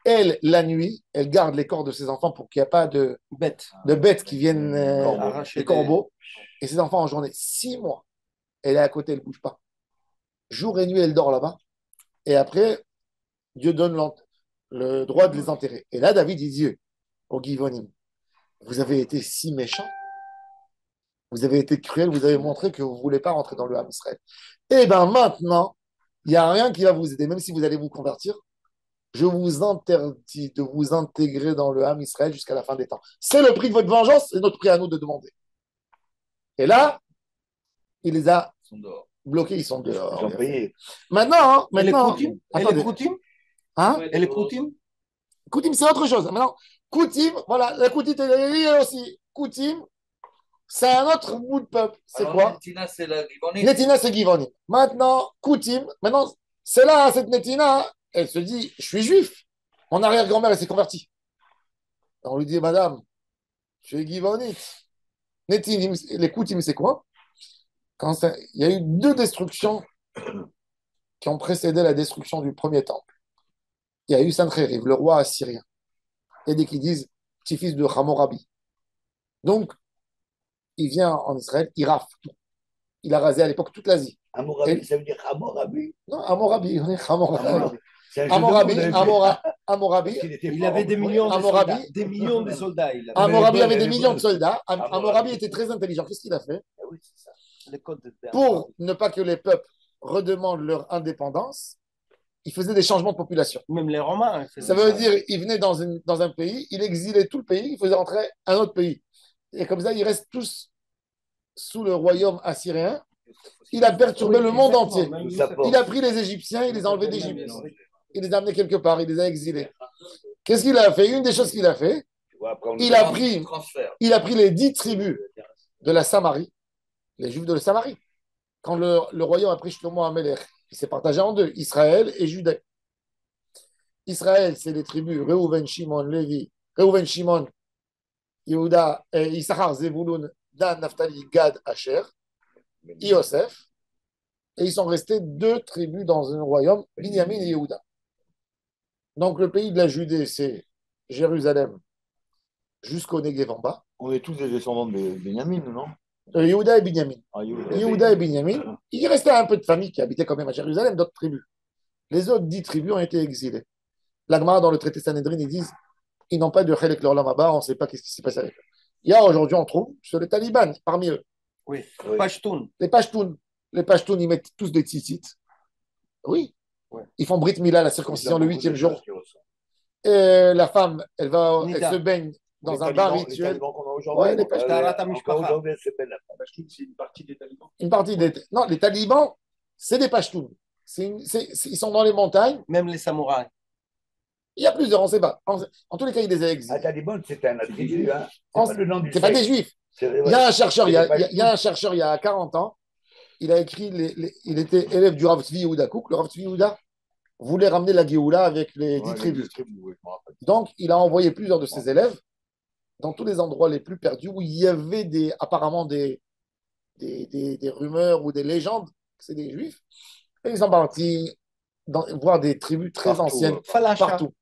Elle, la nuit, elle garde les corps de ses enfants pour qu'il n'y ait pas de bêtes qui viennent arracher des corbeaux. Et ses enfants en journée, 6 mois, elle est à côté, elle ne bouge pas. Jour et nuit, elle dort là-bas. Et après, Dieu donne le droit de les enterrer. Et là, David, il dit au Givonim, vous avez été si méchants, vous avez été cruels, vous avez montré que vous ne voulez pas rentrer dans le Ham Israël. Et bien maintenant, il n'y a rien qui va vous aider, même si vous allez vous convertir. Je vous interdis de vous intégrer dans le Ham Israël jusqu'à la fin des temps. C'est le prix de votre vengeance, c'est notre prix à nous de demander. Et là, il les a bloqués, ils sont dehors. Ils ont payé. Maintenant, elle est coutume. Hein? Elle est coutume. Coutume, c'est autre chose. Maintenant, coutume, voilà, la coutume, elle aussi. Coutume, c'est un autre bout de peuple. C'est quoi? Netina, c'est la Givonim. Netina, c'est Givonim. Maintenant, coutume, maintenant, c'est là, cette Netina, elle se dit, je suis juif. Mon arrière-grand-mère, elle s'est convertie. On lui dit, madame, tu es Givonite. Netinim, les Koutim, c'est quoi? Il y a eu 2 destructions qui ont précédé la destruction du premier temple. Il y a eu Sancheriv, le roi assyrien. Et dès qu'ils disent, petit-fils de Hammurabi. Donc, il vient en Israël, il rafle tout. Il a rasé à l'époque toute l'Asie. Hammurabi, ça veut dire Hammurabi? Non, Hammurabi, Hammurabi. Hammurabi, il avait des millions de soldats. Hammurabi avait des millions de soldats. Hammurabi était très intelligent. Qu'est-ce qu'il a fait? Pour ne pas que les peuples redemandent leur indépendance, il faisait des changements de population. Même les Romains. Ça veut dire qu'il venait dans un pays, il exilait tout le pays, il faisait rentrer un autre pays. Et comme ça, ils restent tous sous le royaume assyrien. Il a perturbé le monde entier. Il a pris les Égyptiens, il les a enlevés d'Égypte. Il les a amenés quelque part, il les a exilés. Qu'est-ce qu'il a fait? Une des choses qu'il a fait, il a pris les 10 tribus de la Samarie, les Juifs de la Samarie. Quand le royaume a pris Shlomo Amelech, il s'est partagé en 2, Israël et Juda. Israël, c'est les tribus Reuven, Shimon, Lévi, Reuven, Shimon, Yehuda, Issachar, Zevulun, Dan, Naphtali, Gad, Asher, Yosef. Et ils sont restés 2 tribus dans un royaume, Binyamin et Yehuda. Donc le pays de la Judée, c'est Jérusalem jusqu'au Negev en bas. On est tous des descendants de Benjamin, non? Yehuda et Binyamin. Yehuda et Binyamin. Il restait un peu de familles qui habitaient quand même à Jérusalem, d'autres tribus. Les autres 10 tribus ont été exilées. L'Agmara, dans le traité Sanhedrin, ils disent ils n'ont pas de Chelek L'Olam Haba, on ne sait pas ce qui s'est passé avec eux. Il y a aujourd'hui, on trouve, sur les talibans, parmi eux. Oui, Pashtoun. Les Pashtoun, ils mettent tous des tzitzit. Oui. Ouais. Ils font Brit Mila, la circoncision, le 8e jour. Et la femme, elle se baigne dans un bar rituel. Ouais, les Pashtoun, c'est une partie des talibans. Non, les talibans, c'est des Pashtoun. Ils sont dans les montagnes. Même les samouraïs. Il y a plusieurs, on ne sait pas. En tous les cas, il les a exilés. Un taliban, c'est un attribut. Hein. C'est pas des juifs. Il y a un chercheur, il y a 40 ans, il a écrit, il était élève du Rav Tzvi Yehuda Kouk. Le Rav Tzvi Yehuda, voulait ramener la Géoula avec les 10 tribus. Donc, il a envoyé plusieurs de ses élèves dans tous les endroits les plus perdus où il y avait apparemment des rumeurs ou des légendes que c'est des juifs. Et ils sont partis voir des tribus très anciennes. Partout.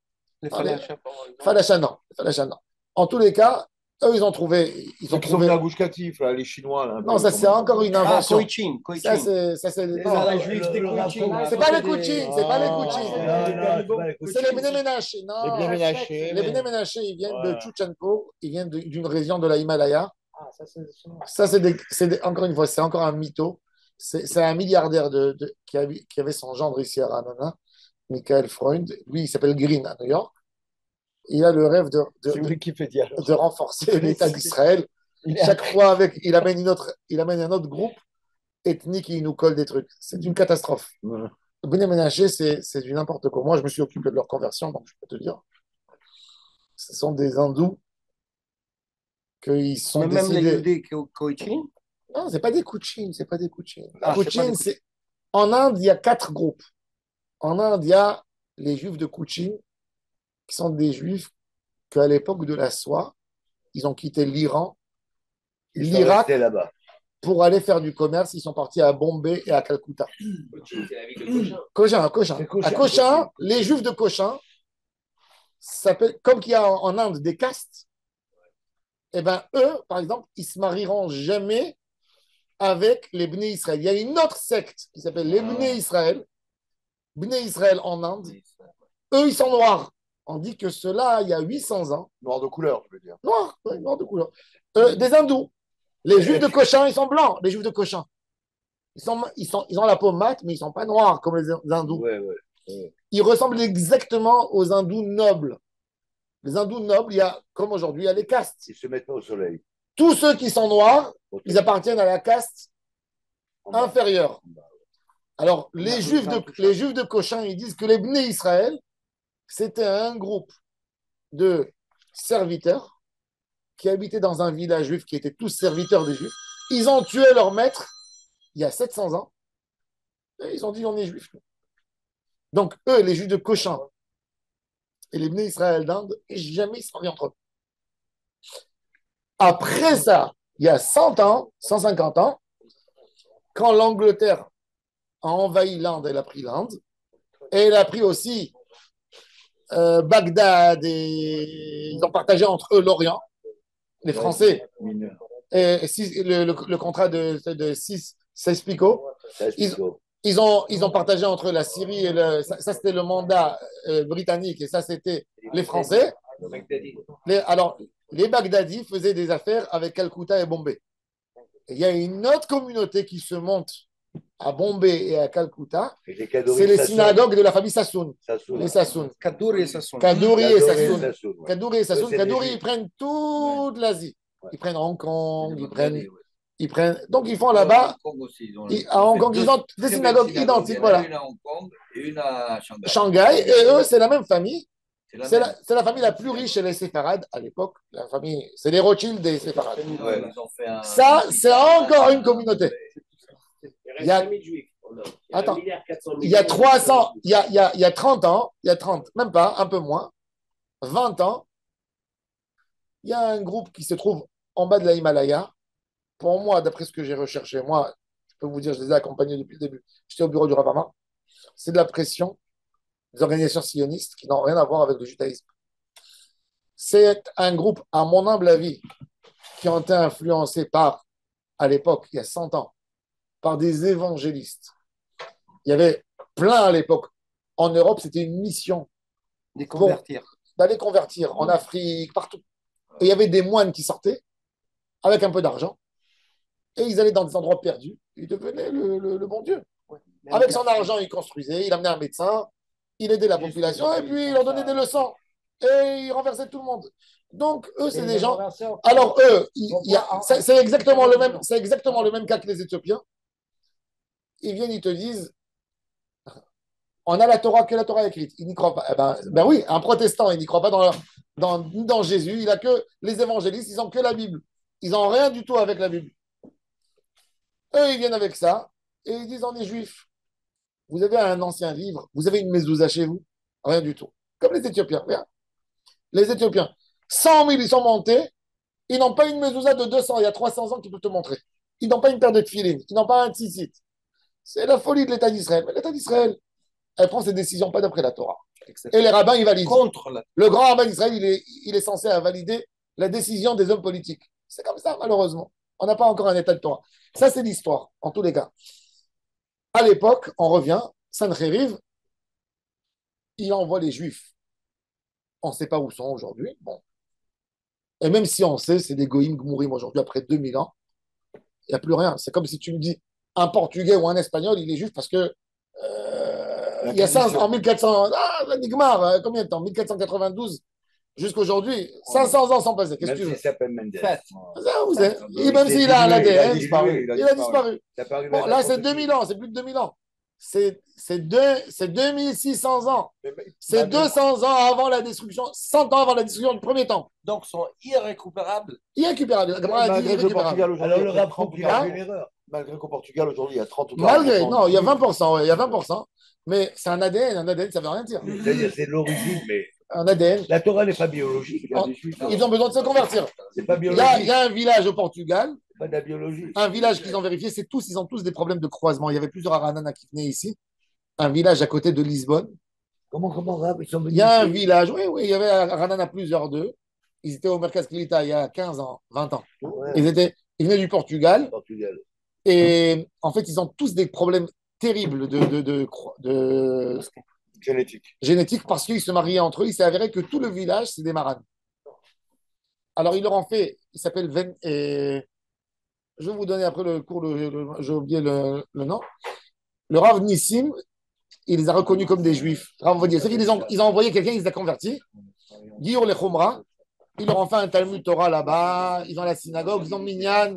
Les Falacha. Falacha, non. En tous les cas, eux, ils ont trouvé. Ils ont trouvé à Gush Katif, là, les Chinois. Là, non, ça, c'est encore une invention. Koichin. Ça, c'est. C'est les juifs des Koichin. C'est pas les Kouchins, c'est les Bnei Menaché. Non, les Bnei Menaché, ils viennent de Tchouchenko, ils viennent d'une région de la Himalaya. Ça, encore une fois, c'est encore un mytho. C'est un milliardaire qui avait son gendre ici à Ranana, Michael Freund. Lui, il s'appelle Green à New York. Il a le rêve de renforcer l'État d'Israël. Chaque fois, il amène un autre groupe ethnique et il nous colle des trucs. C'est une catastrophe. Bnei Menaché, c'est du n'importe quoi. Moi, je me suis occupé de leur conversion, donc je peux te dire. Ce sont des hindous qu'ils sont même décidés... les Yudés Koichin. Non, c'est pas des Kouchins, Kouchins, en Inde, il y a 4 groupes. En Inde, il y a les juifs de Kouchin, qui sont des juifs qu'à l'époque de la soie, ils ont quitté l'Iran, l'Irak, pour aller faire du commerce. Ils sont partis à Bombay et à Calcutta. Cochin, c'est la ville de Cochin. Cochin. À Cochin, les juifs de Cochin, comme qu'il y a en Inde des castes, et ben eux, par exemple, ils se marieront jamais avec les Bnei Israël. Il y a une autre secte qui s'appelle les Bnei Israël. Bnei Israël en Inde. Eux, ils sont noirs. On dit que ceux-là, il y a 800 ans. Noir de couleur, je veux dire. Noir de couleur. Des hindous. Les juifs de Cochin, ils sont blancs, les juifs de Cochin. Ils ont la peau mate, mais ils ne sont pas noirs comme les hindous. Ouais. Ils ressemblent exactement aux hindous nobles. Les hindous nobles, comme aujourd'hui, il y a les castes. Ils se mettent pas au soleil. Tous ceux qui sont noirs, ils appartiennent à la caste inférieure. Alors, les juifs de Cochin, ils disent que les Bnei Israël, c'était un groupe de serviteurs qui habitaient dans un village juif, qui étaient tous serviteurs des juifs. Ils ont tué leur maître il y a 700 ans. Et ils ont dit, on est juifs. Donc, eux, les juifs de Cochin et les Bnei Israël d'Inde, jamais ils se marient entre eux. Après ça, il y a 100 ans, 150 ans, quand l'Angleterre a envahi l'Inde, elle a pris l'Inde, et elle a pris aussi Bagdad, et ils ont partagé entre eux l'Orient, les Français, et le contrat de 16 Picot. Ils ont partagé entre la Syrie et ça c'était le mandat britannique et ça c'était les Français. Alors, les Bagdadis faisaient des affaires avec Calcutta et Bombay. Et il y a une autre communauté qui se monte à Bombay et à Calcutta. C'est les synagogues de la famille Sassoon. Les Sassoon. Kadouri et Sassoon. Kadouri, ils prennent toute l'Asie. Ils prennent Hong Kong, donc ils font là-bas, à Hong Kong, ils ont des synagogues identiques. Voilà. Une à Hong Kong et une à Shanghai. Shanghai, et eux, c'est la même famille. C'est la famille la plus riche chez les séfarades à l'époque. C'est les Rothschild des séfarades. Ça, c'est encore une communauté. Il y a, attends, il y a 300, il y a 30 ans, même pas, un peu moins, 20 ans, il y a un groupe qui se trouve en bas de la Himalaya. Pour moi, d'après ce que j'ai recherché, moi, je peux vous dire, je les ai accompagnés depuis le début. J'étais au bureau du Rav Amar. C'est de la pression des organisations sionistes qui n'ont rien à voir avec le judaïsme. C'est un groupe, à mon humble avis, qui ont été influencés par, à l'époque, il y a 100 ans, par des évangélistes. Il y avait plein à l'époque. En Europe, c'était une mission d'aller convertir en Afrique, partout. Et il y avait des moines qui sortaient avec un peu d'argent et ils allaient dans des endroits perdus. Ils devenaient le bon Dieu. Avec son argent, il construisait, il amenait un médecin, il aidait la population et puis il leur donnait des leçons. Et il renversait tout le monde. Donc, eux, c'est des gens. Alors, eux, c'est exactement le même cas que les Éthiopiens. Ils viennent, ils te disent on a la Torah, que la Torah écrite. Ils n'y croient pas. Ben oui, un protestant, il n'y croit pas dans Jésus. Il a que les évangélistes, ils n'ont que la Bible. Ils n'ont rien du tout avec la Bible. Eux, ils viennent avec ça et ils disent on est juifs. vous avez un ancien livre, vous avez une mezouza chez vous, rien du tout. Comme les Éthiopiens, regarde. Les Éthiopiens, 100 000, ils sont montés, ils n'ont pas une mezouza de 200, il y a 300 ans qui peut te montrer. Ils n'ont pas une paire de tefilines, ils n'ont pas un tzitzit. C'est la folie de l'État d'Israël. Mais l'État d'Israël, elle prend ses décisions pas d'après la Torah. Et les rabbins, ils valident. Le grand rabbin d'Israël, il est censé valider la décision des hommes politiques. C'est comme ça, malheureusement. On n'a pas encore un État de Torah. Ça, c'est l'histoire, en tous les cas. À l'époque, on revient, Sancheriv, il envoie les Juifs. On ne sait pas où sont aujourd'hui. Bon. Et même si on sait, c'est des goïms gmourim aujourd'hui, après 2000 ans. Il n'y a plus rien. C'est comme si tu me dis un Portugais ou un Espagnol, il est juif parce que il y a 500, en 1400, Nigmar, combien de temps 1492 jusqu'aujourd'hui, 500 ans sont passés. Qu'est-ce que tu veux? Même s'il s'appelle Mendes. Même s'il a l'ADN, il a disparu. Bon, là, c'est 2000 ans, c'est plus de 2000 ans. C'est 2600 ans. C'est 200 ans avant la destruction, 100 ans avant la destruction du premier temple. Donc, sont irrécupérables. Irrécupérables. Malgré le Portugal Alors, aujourd'hui, le il y a rapport 30 il a une erreur. Malgré qu'au Portugal aujourd'hui, il y a 30 ou 40%. Malgré, non, il y a 20%, ouais, il y a 20%. Mais c'est un ADN, ça ne veut rien dire. C'est-à-dire, c'est l'origine, mais Un ADN. la Torah n'est pas biologique. Ils ont besoin de se convertir. C'est pas Il biologique. y a un village au Portugal, C'est pas de la biologie. un village qu'ils ont vérifié, ils ont tous des problèmes de croisement. Il y avait plusieurs Aranana qui venaient ici. Un village à côté de Lisbonne. Comment, Rab, ils sont venus Il y a un ici village, oui, il y avait Aranana plusieurs d'eux. Ils étaient au Mercas Klita il y a 15 ans, 20 ans. Ouais. Ils venaient du Portugal. Portugal. Et en fait, ils ont tous des problèmes terribles de génétique parce qu'ils se mariaient entre eux. Il s'est avéré que tout le village, c'est des maranes. Alors, ils leur ont fait, il s'appelle je vais vous donner après le cours, j'ai oublié le nom. Le Rav Nissim, il les a reconnus comme des juifs. Ils ont envoyé quelqu'un, ils les ont convertis. Guillaume les Khomra, ils leur ont fait un Talmud Torah là-bas, ils ont la synagogue, ils ont Minyan.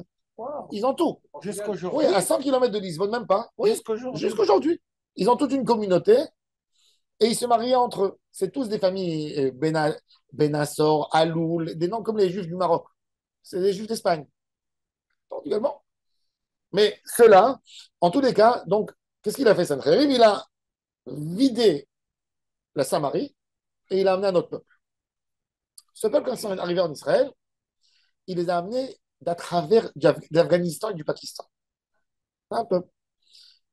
Ils ont tout. Jusqu'aujourd'hui. Oui, à 100 km de Lisbonne, même pas. Oui, Jusqu'aujourd'hui. jusqu'aujourd'hui. Ils ont toute une communauté et ils se marient entre eux. C'est tous des familles Benassor, Aloul, des noms comme les juifs du Maroc. C'est des juifs d'Espagne. Portugalement. Mais ceux-là, en tous les cas, donc, qu'est-ce qu'il a fait, Sancheriv? Il a vidé la Samarie et il l'a amené à notre peuple. Ce peuple, quand ils sont arrivés en Israël, il les a amenés d'à travers d'Afghanistan et du Pakistan. Un peu.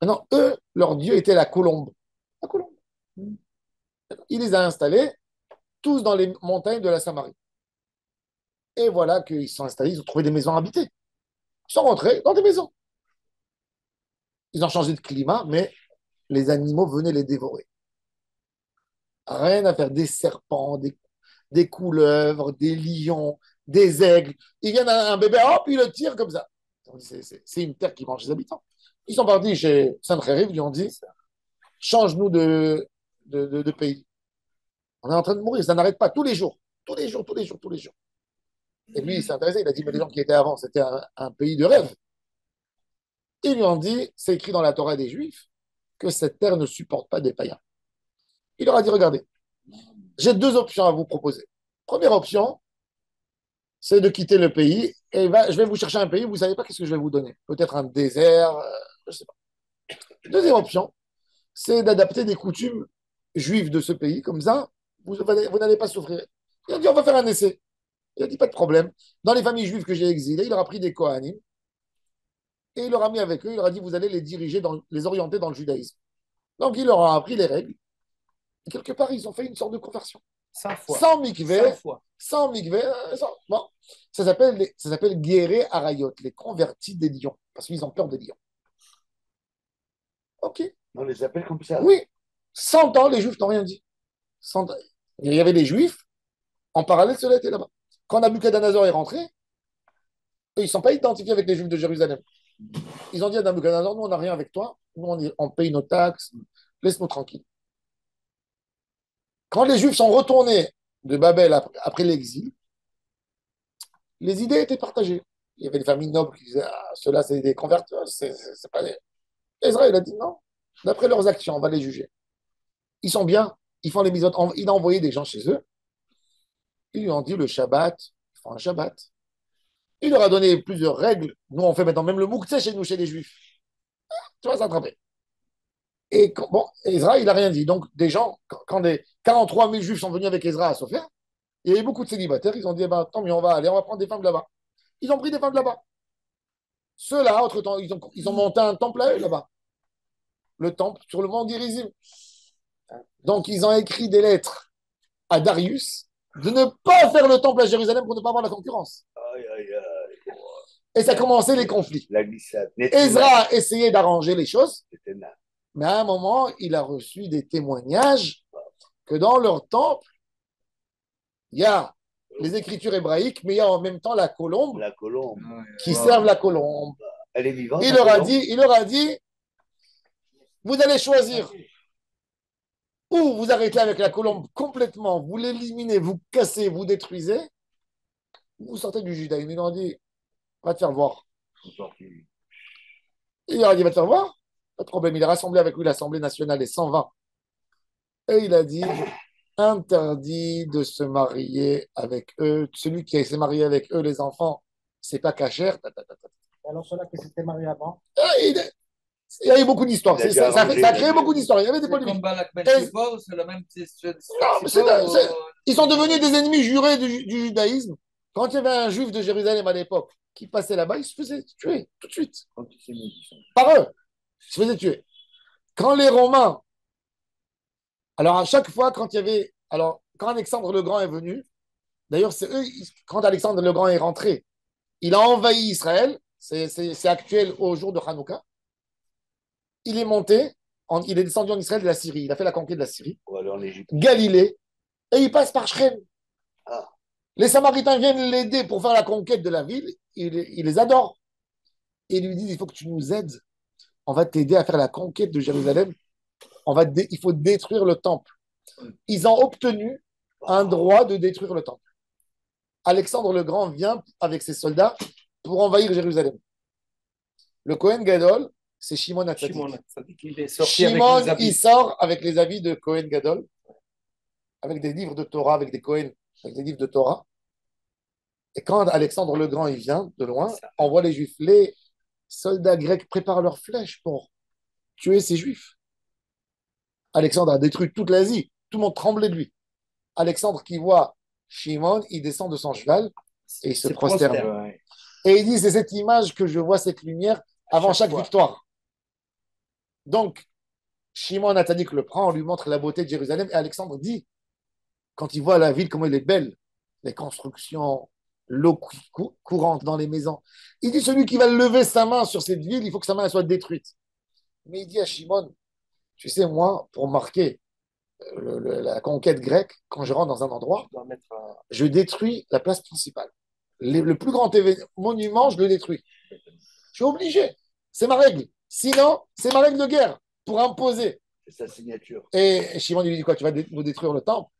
Maintenant, eux, leur dieu était la colombe. La colombe. Il les a installés tous dans les montagnes de la Samarie. Et voilà qu'ils se sont installés, ils ont trouvé des maisons habitées. Ils sont rentrés dans des maisons. Ils ont changé de climat, mais les animaux venaient les dévorer. Rien à faire. Des serpents, des couleuvres, des lions, des aigles. Ils viennent à un bébé, hop, ils le tirent comme ça. C'est une terre qui mange ses habitants. Ils sont partis chez Sancheriv, ils lui ont dit, change-nous de pays. On est en train de mourir, ça n'arrête pas tous les jours. Tous les jours. Et lui, il s'est intéressé, il a dit, mais les gens qui étaient avant, c'était un pays de rêve. Ils lui ont dit, c'est écrit dans la Torah des Juifs, que cette terre ne supporte pas des païens. Il leur a dit, regardez, j'ai deux options à vous proposer. Première option, c'est de quitter le pays et je vais vous chercher un pays, vous ne savez pas qu'est-ce que je vais vous donner. Peut-être un désert, je ne sais pas. Deuxième option, c'est d'adapter des coutumes juives de ce pays, comme ça, vous n'allez pas souffrir. Il a dit, on va faire un essai. Il a dit, pas de problème. Dans les familles juives que j'ai exilées, il leur a pris des Kohanim et il leur a mis avec eux, il leur a dit, vous allez les diriger, les orienter dans le judaïsme. Donc, il leur a appris les règles. Et quelque part, ils ont fait une sorte de conversion. 100 fois. Sans mikvé. 100 fois. Sans mikvé. Bon. Ça s'appelle Guéré Arayot, les convertis des lions, parce qu'ils ont peur des lions. Ok. On les appelle comme ça. Oui. 100 ans, les Juifs n'ont rien dit. 100 ans. Il y avait des Juifs, en parallèle, cela était là-bas. Quand Nabuchodonosor est rentré, ils ne sont pas identifiés avec les Juifs de Jérusalem. Ils ont dit à Nabuchodonosor, nous, on n'a rien avec toi, nous, on paye nos taxes, laisse-nous tranquilles. Quand les Juifs sont retournés de Babel après l'exil, les idées étaient partagées. Il y avait des familles nobles qui disaient, ah, ceux-là, c'est des converteurs, c'est pas des... Israël a dit, non, d'après leurs actions, on va les juger. Ils sont bien, ils font les misotes. Il a envoyé des gens chez eux. Ils lui ont dit le Shabbat, ils font un Shabbat. Il leur a donné plusieurs règles. Nous, on fait maintenant même le mouktsé chez nous, chez les Juifs. Tu vas s'attraper. Et bon, Ezra, il n'a rien dit. Donc, des gens, quand des 43 000 juifs sont venus avec Ezra à Sophia, il y avait beaucoup de célibataires. Ils ont dit, tant mieux, on va aller, on va prendre des femmes là-bas. Ils ont pris des femmes là-bas. Ceux-là, entre-temps, ils ont monté un temple à eux là-bas. Le temple sur le mont Gerizim. Donc, ils ont écrit des lettres à Darius de ne pas faire le temple à Jérusalem pour ne pas avoir la concurrence. Aïe, aïe, aïe. Et ça a commencé les conflits. La glissade. Ezra a essayé d'arranger les choses, mais à un moment, il a reçu des témoignages que dans leur temple, il y a les écritures hébraïques, mais il y a en même temps la colombe, qui servent la colombe. Elle est vivante. Il leur a dit, vous allez choisir. Ou vous arrêtez avec la colombe complètement, vous l'éliminez, vous cassez, vous détruisez, vous sortez du judaïsme. Ils ont dit, va te faire voir. Il leur a dit, va te faire voir. Pas de problème. Il a rassemblé avec lui l'Assemblée nationale, les 120. Et il a dit, interdit de se marier avec eux. Celui qui s'est marié avec eux, les enfants, c'est pas cachère. Alors, ceux-là qui s'étaient mariés avant. Il y a eu beaucoup d'histoires. Ça a créé beaucoup d'histoires. Il y avait des polémiques. C'est la même situation. Ils sont devenus des ennemis jurés du judaïsme. Quand il y avait un juif de Jérusalem à l'époque qui passait là-bas, il se faisait tuer tout de suite. Par eux. Il se faisait tuer. Quand les Romains. Alors, à chaque fois, quand Alexandre le Grand est venu, d'ailleurs, c'est eux, quand Alexandre le Grand est rentré, il a envahi Israël. C'est actuel au jour de Hanouka. Il est monté, il est descendu en Israël de la Syrie. Il a fait la conquête de la Syrie. Galilée. Et il passe par Shrem. Les Samaritains viennent l'aider pour faire la conquête de la ville. Il les adore. Et ils lui disent, il faut que tu nous aides. On va t'aider à faire la conquête de Jérusalem. Il faut détruire le temple. Ils ont obtenu un droit de détruire le temple. Alexandre le Grand vient avec ses soldats pour envahir Jérusalem. Le Kohen Gadol, c'est Shimon HaTzadik. Shimon, il sort avec les avis de Kohen Gadol, avec des livres de Torah, avec des Kohen, avec des livres de Torah. Et quand Alexandre le Grand il vient de loin, on voit les Juifs. Les soldats grecs préparent leurs flèches pour tuer ces Juifs. Alexandre a détruit toute l'Asie. Tout le monde tremblait de lui. Alexandre qui voit Shimon, il descend de son cheval et il se prosterne. Et il dit, c'est cette image que je vois, cette lumière, avant chaque victoire. Donc, Shimon HaTzadik le prend, on lui montre la beauté de Jérusalem, et Alexandre dit, quand il voit la ville, comment elle est belle, les constructions, l'eau courante dans les maisons, il dit, celui qui va lever sa main sur cette ville, il faut que sa main soit détruite. Mais il dit à Shimon, tu sais, moi, pour marquer la conquête grecque, quand je rentre dans un endroit, je détruis la place principale. Le plus grand monument, je le détruis. Je suis obligé. C'est ma règle. Sinon, c'est ma règle de guerre pour imposer. C'est sa signature. Et Shimon lui dit quoi? Tu vas nous détruire le temple?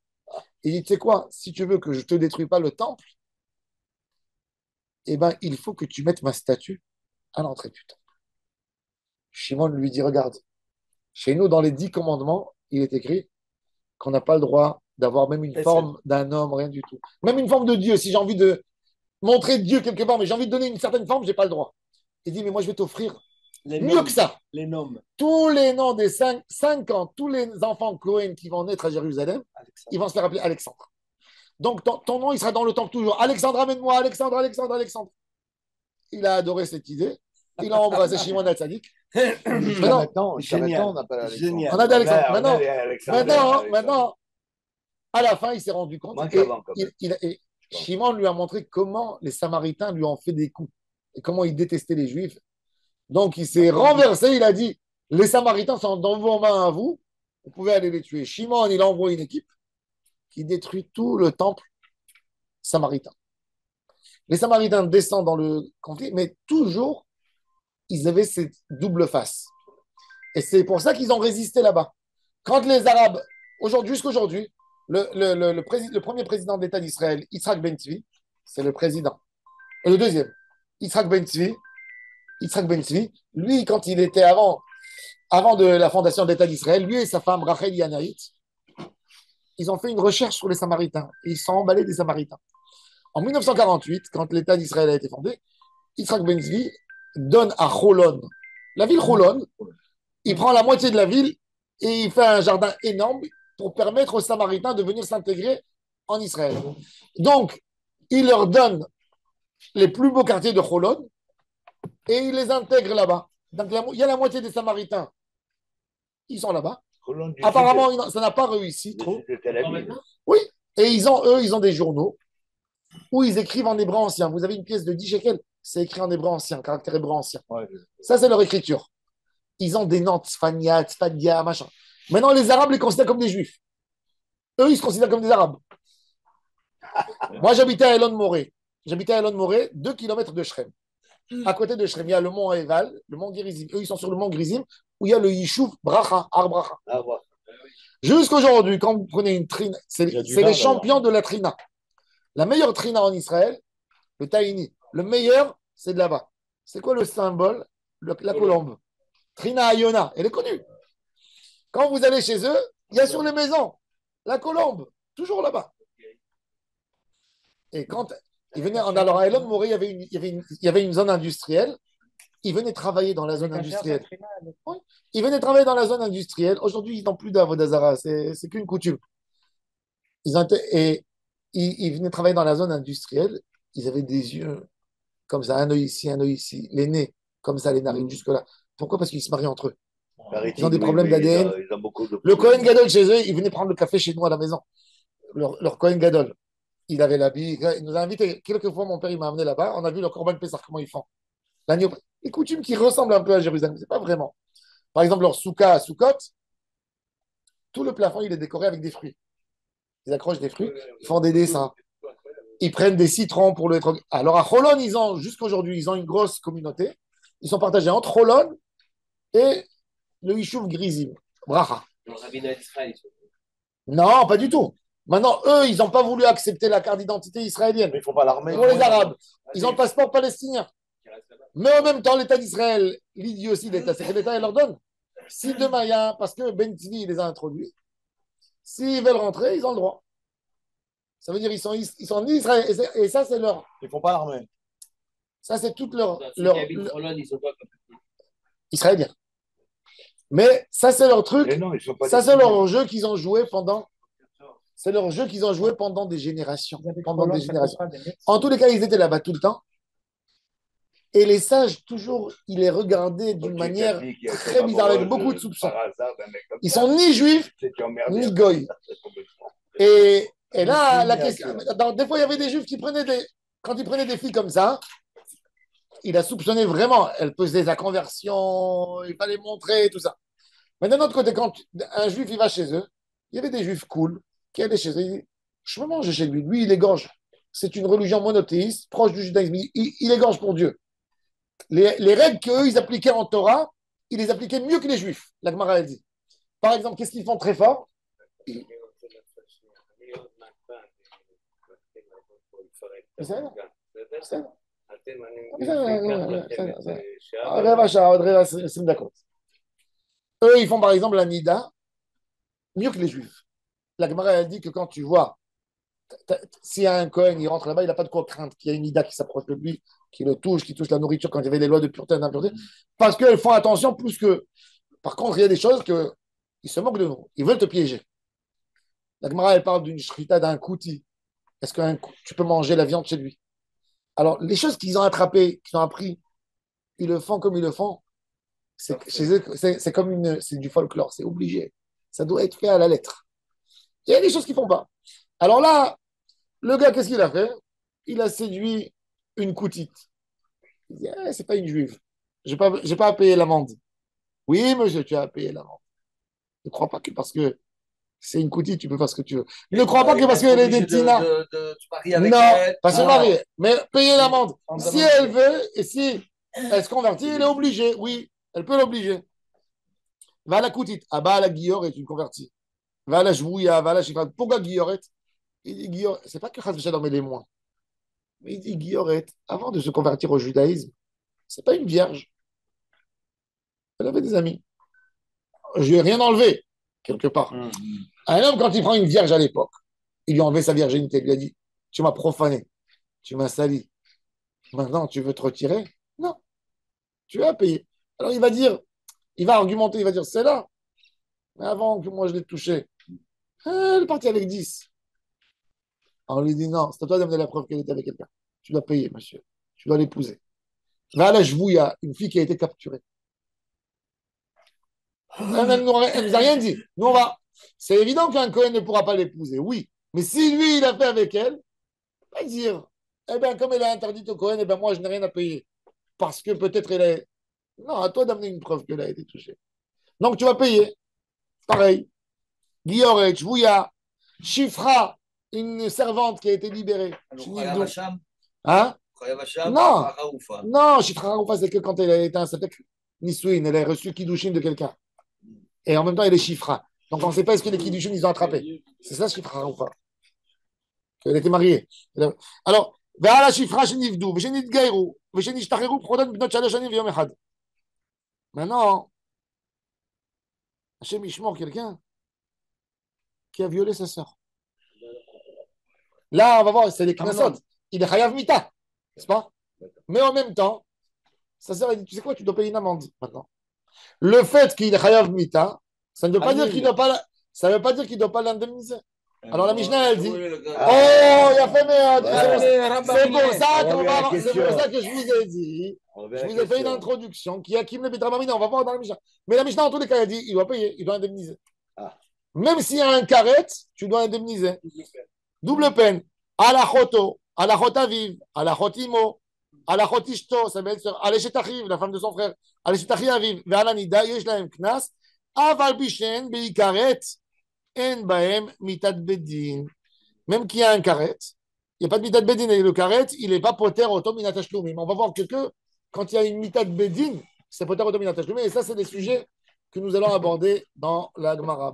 Il dit, tu sais quoi? Si tu veux que je ne te détruise pas le temple, eh ben, il faut que tu mettes ma statue à l'entrée du temple. Shimon lui dit, regarde, chez nous, dans les 10 commandements, il est écrit qu'on n'a pas le droit d'avoir même une forme d'un homme, rien du tout. Même une forme de Dieu. Si j'ai envie de montrer Dieu quelque part, mais j'ai envie de donner une certaine forme, je n'ai pas le droit. Il dit, mais moi, je vais t'offrir mieux que ça. Les noms. Tous les noms des 5 ans, tous les enfants Cohen qui vont naître à Jérusalem, ils vont se faire appeler Alexandre. Donc, ton nom, il sera dans le temple toujours. Alexandre, amène-moi, Alexandre, Alexandre, Alexandre. Il a adoré cette idée. Il a embrassé Shimon HaTzadik. Maintenant, on n'a pas l'Alexandre. On a d'Alexandre. Maintenant, à la fin, il s'est rendu compte. Shimon lui a montré comment les Samaritains lui ont fait des coups et comment ils détestaient les Juifs. Donc, il s'est renversé. Il a dit, les Samaritains sont dans vos mains à vous. Vous pouvez aller les tuer. Shimon, il envoie une équipe qui détruit tout le temple samaritain. Les Samaritains descendent dans le conflit, mais toujours, ils avaient cette double face. Et c'est pour ça qu'ils ont résisté là-bas. Quand les Arabes, jusqu'aujourd'hui, le premier président d'État d'Israël, Yitzhak Ben Tzvi, c'est le président. Et le deuxième, Yitzhak Ben Tzvi, lui, quand il était avant de la fondation d'État d'Israël, lui et sa femme Rachel Yanaït, ils ont fait une recherche sur les Samaritains. Et ils sont emballés des Samaritains. En 1948, quand l'État d'Israël a été fondé, Yitzhak Ben Tzvi donne à Cholon, la ville Cholon, il prend la moitié de la ville et il fait un jardin énorme pour permettre aux Samaritains de venir s'intégrer en Israël. Donc, il leur donne les plus beaux quartiers de Cholon et il les intègre là-bas. Donc, il y a la moitié des Samaritains, ils sont là-bas. Apparemment, ça n'a pas réussi trop. Oui, et ils ont des journaux où ils écrivent en hébreu ancien. Vous avez une pièce de 10 shekels, c'est écrit en hébreu ancien, caractère hébreu ancien. Ouais. Ça, c'est leur écriture. Ils ont des notes, Sfania, Tzfadia, machin. Maintenant, les Arabes les considèrent comme des Juifs. Eux, ils se considèrent comme des Arabes. Moi, j'habitais à Elon Moré. J'habitais à Elon Moré, 2 kilomètres de Shrem. À côté de Shrem, il y a le mont Eval, le mont Gerizim. Eux, ils sont sur le mont Gerizim, où il y a le Yishuv Bracha, Ar Bracha. Jusqu'aujourd'hui, quand vous prenez une trina, c'est les champions de la trina. La meilleure trina en Israël, le Taïni. Le meilleur, c'est de là-bas. C'est quoi le symbole? La colombe. Trina Ayona, elle est connue. Quand vous allez chez eux, il y a sur les maisons la colombe, toujours là-bas. Et quand ils venaient, alors à Elon Moré, il y avait une zone industrielle. Ils venaient travailler dans la zone industrielle. Oui. Ils venaient travailler dans la zone industrielle. Aujourd'hui, ils n'ont plus d'Avodazara. C'est qu'une coutume. Ils venaient travailler dans la zone industrielle. Ils avaient des yeux comme ça, un œil ici, les nez comme ça, les narines jusque-là. Pourquoi? Parce qu'ils se marient entre eux. Ils ont des problèmes d'ADN. Le Kohen Gadol chez eux, il venait prendre le café chez nous à la maison. Leur Kohen Gadol. Il avait l'habit. Il nous a invités. Quelques fois, mon père, il m'a amené là-bas. On a vu le Corban Pessah, comment ils font. Les coutumes qui ressemblent un peu à Jérusalem. Ce n'est pas vraiment. Par exemple, leur soukha à Soukot, tout le plafond, il est décoré avec des fruits. Ils accrochent des fruits, ils font des dessins. Ils prennent des citrons pour le. Alors à Cholon, jusqu'à aujourd'hui, ils ont une grosse communauté. Ils sont partagés entre Cholon et le Yishuv Grizim, Bracha. Non, pas du tout. Maintenant, eux, ils n'ont pas voulu accepter la carte d'identité israélienne. Mais il ne faut pas l'armer. Pour les Arabes. Ils ont le passeport palestinien. Mais en même temps, l'État d'Israël, l'idée aussi d'État, c'est que l'État leur donne. Si demain, il y a parce que Ben Tzvi les a introduits, s'ils veulent rentrer, ils ont le droit. Ça veut dire qu'ils sont en Israël. Et ça, c'est leur. Ils ne font pas l'armée. Ça, c'est toute leur Israélien. Mais ça, c'est leur truc. Non, ça, c'est leur jeu qu'ils ont joué pendant. C'est leur jeu qu'ils ont joué pendant des générations. En tous les cas, ils étaient là-bas tout le temps. Et les sages, toujours, ils les regardaient d'une manière très bizarre, avec beaucoup de soupçons. Ils sont ni juifs, ni goy. Et là, la question. Des fois, il y avait des juifs qui prenaient quand ils prenaient des filles comme ça, il a soupçonné vraiment. Elles faisaient la conversion, il fallait montrer, tout ça. Mais d'un autre côté, quand un juif, il va chez eux, il y avait des juifs cool qui allaient chez eux. Il dit, je peux manger chez lui. Lui, il égorge. C'est une religion monothéiste, proche du judaïsme. Il égorge pour Dieu. Les règles qu'eux, ils appliquaient en Torah, ils les appliquaient mieux que les Juifs, la Gemara elle dit. Par exemple, qu'est-ce qu'ils font très fort? Eux, ils font par exemple la Nida mieux que les Juifs. La Gemara elle dit que quand tu vois, s'il y a un Cohen, il rentre là-bas, il n'a pas de quoi craindre qu'il y ait une Nida qui s'approche de lui, qui le touche, qui touche la nourriture quand il y avait les lois de pureté et d'impureté, parce qu'elles font attention plus que. Par contre, il y a des choses qu'ils se moquent de nous. Ils veulent te piéger. La Gemara, elle parle d'une shrita, d'un kouti. Est-ce que tu peux manger la viande chez lui? Alors, les choses qu'ils ont attrapées, qu'ils ont appris, ils le font comme ils le font. Chez eux, c'est du folklore, c'est obligé. Ça doit être fait à la lettre. Il y a des choses qu'ils ne font pas. Alors là, le gars, qu'est-ce qu'il a fait? Il a séduit une koutite. Il dit, c'est pas une juive. Je n'ai pas à payer l'amende. Oui, monsieur, tu as à payer l'amende. Ne crois pas que parce que c'est une coutite, tu peux faire ce que tu veux. Ne crois pas que parce qu'elle est des tina. Non, pas se marier, mais payer l'amende. Si elle veut et si elle se convertit, elle est obligée. Oui, elle peut l'obliger. Va à la coutite. Ah bah, la guillore est une convertie. Va à la jouya, va à la chifra. Pourquoi guillorette? Il dit guillorette. C'est pas que Chaz V'Shalom elle est moins. Mais il dit guillorette, avant de se convertir au judaïsme, c'est pas une vierge. Elle avait des amis. Je lui ai rien enlevé, quelque part. Un homme, quand il prend une vierge à l'époque, il lui a enlevé sa virginité. Il lui a dit, tu m'as profané, tu m'as sali. Maintenant, tu veux te retirer? Non. Tu as payé. Alors, il va argumenter, il va dire, c'est là. Mais avant que moi je l'ai touché, elle est partie avec 10. On lui dit non, c'est à toi d'amener la preuve qu'elle était avec quelqu'un. Tu dois payer, monsieur. Tu dois l'épouser. Là, je vous, il y a une fille qui a été capturée. Elle ne nous a rien dit. Nous, on va. C'est évident qu'un Cohen ne pourra pas l'épouser, oui. Mais si lui, il a fait avec elle, il va dire, eh bien, comme elle a interdit au Cohen, eh bien, moi, je n'ai rien à payer. Parce que peut-être elle est. Non, à toi d'amener une preuve qu'elle a été touchée. Donc, tu vas payer. Pareil. Guillaume, Vouya, Chifra, une servante qui a été libérée. Hein? Non, non, Chifra Haroufa, c'est que quand elle a été un satek Nisouin, elle a reçu Kiddushin de quelqu'un. Et en même temps, elle est Chifra. Donc, on ne sait pas est-ce que les Kiddushin, ils ont attrapé. C'est ça, Chifra Haroufa. Elle était mariée. Alors, Ve'ala Chifra Shenivdu, Veshenit Gairu, Veshenit Tacheru, Prodan Bnot Shalosh Shanim V'yom Echad. Maintenant, Hachem Ishmor, quelqu'un qui a violé sa sœur. Là, on va voir, c'est les Knesset. Il est Chayav Mita, n'est-ce pas? Mais en même temps, sa sœur, elle dit, tu sais quoi, tu dois payer une amende maintenant. Le fait qu'il est Chayav Mita, ça ne veut pas dire qu'il ne doit pas l'indemniser. Alors la Mishnah, elle dit, oh, il a fait merde. C'est pour ça que je vous ai dit, je vous ai fait une introduction qui a Kim le Bitramamina, on va voir dans la Mishnah. Mais la Mishnah, en tous les cas, elle dit, il doit payer, il doit indemniser. Même s'il y a un carré, tu dois indemniser. Double peine. Alachoto, Alachotaviv, Alachotimo, Alachotishto, ça veut dire Alechetachiv, la femme de son frère, Alechetachiv, Ve'alanida, Yeshlaem Knas, Aval Bishen, Beikaret, En Baem, Mitat Bedin. Même qu'il y a un carré, il n'y a pas de Mitat Bedin, et le carré, il n'est pas poter auto minatashloumim. On va voir que quand il y a une Mitat Bedin, c'est poter auto minatashloumim, et ça, c'est des sujets que nous allons aborder dans la Gemara.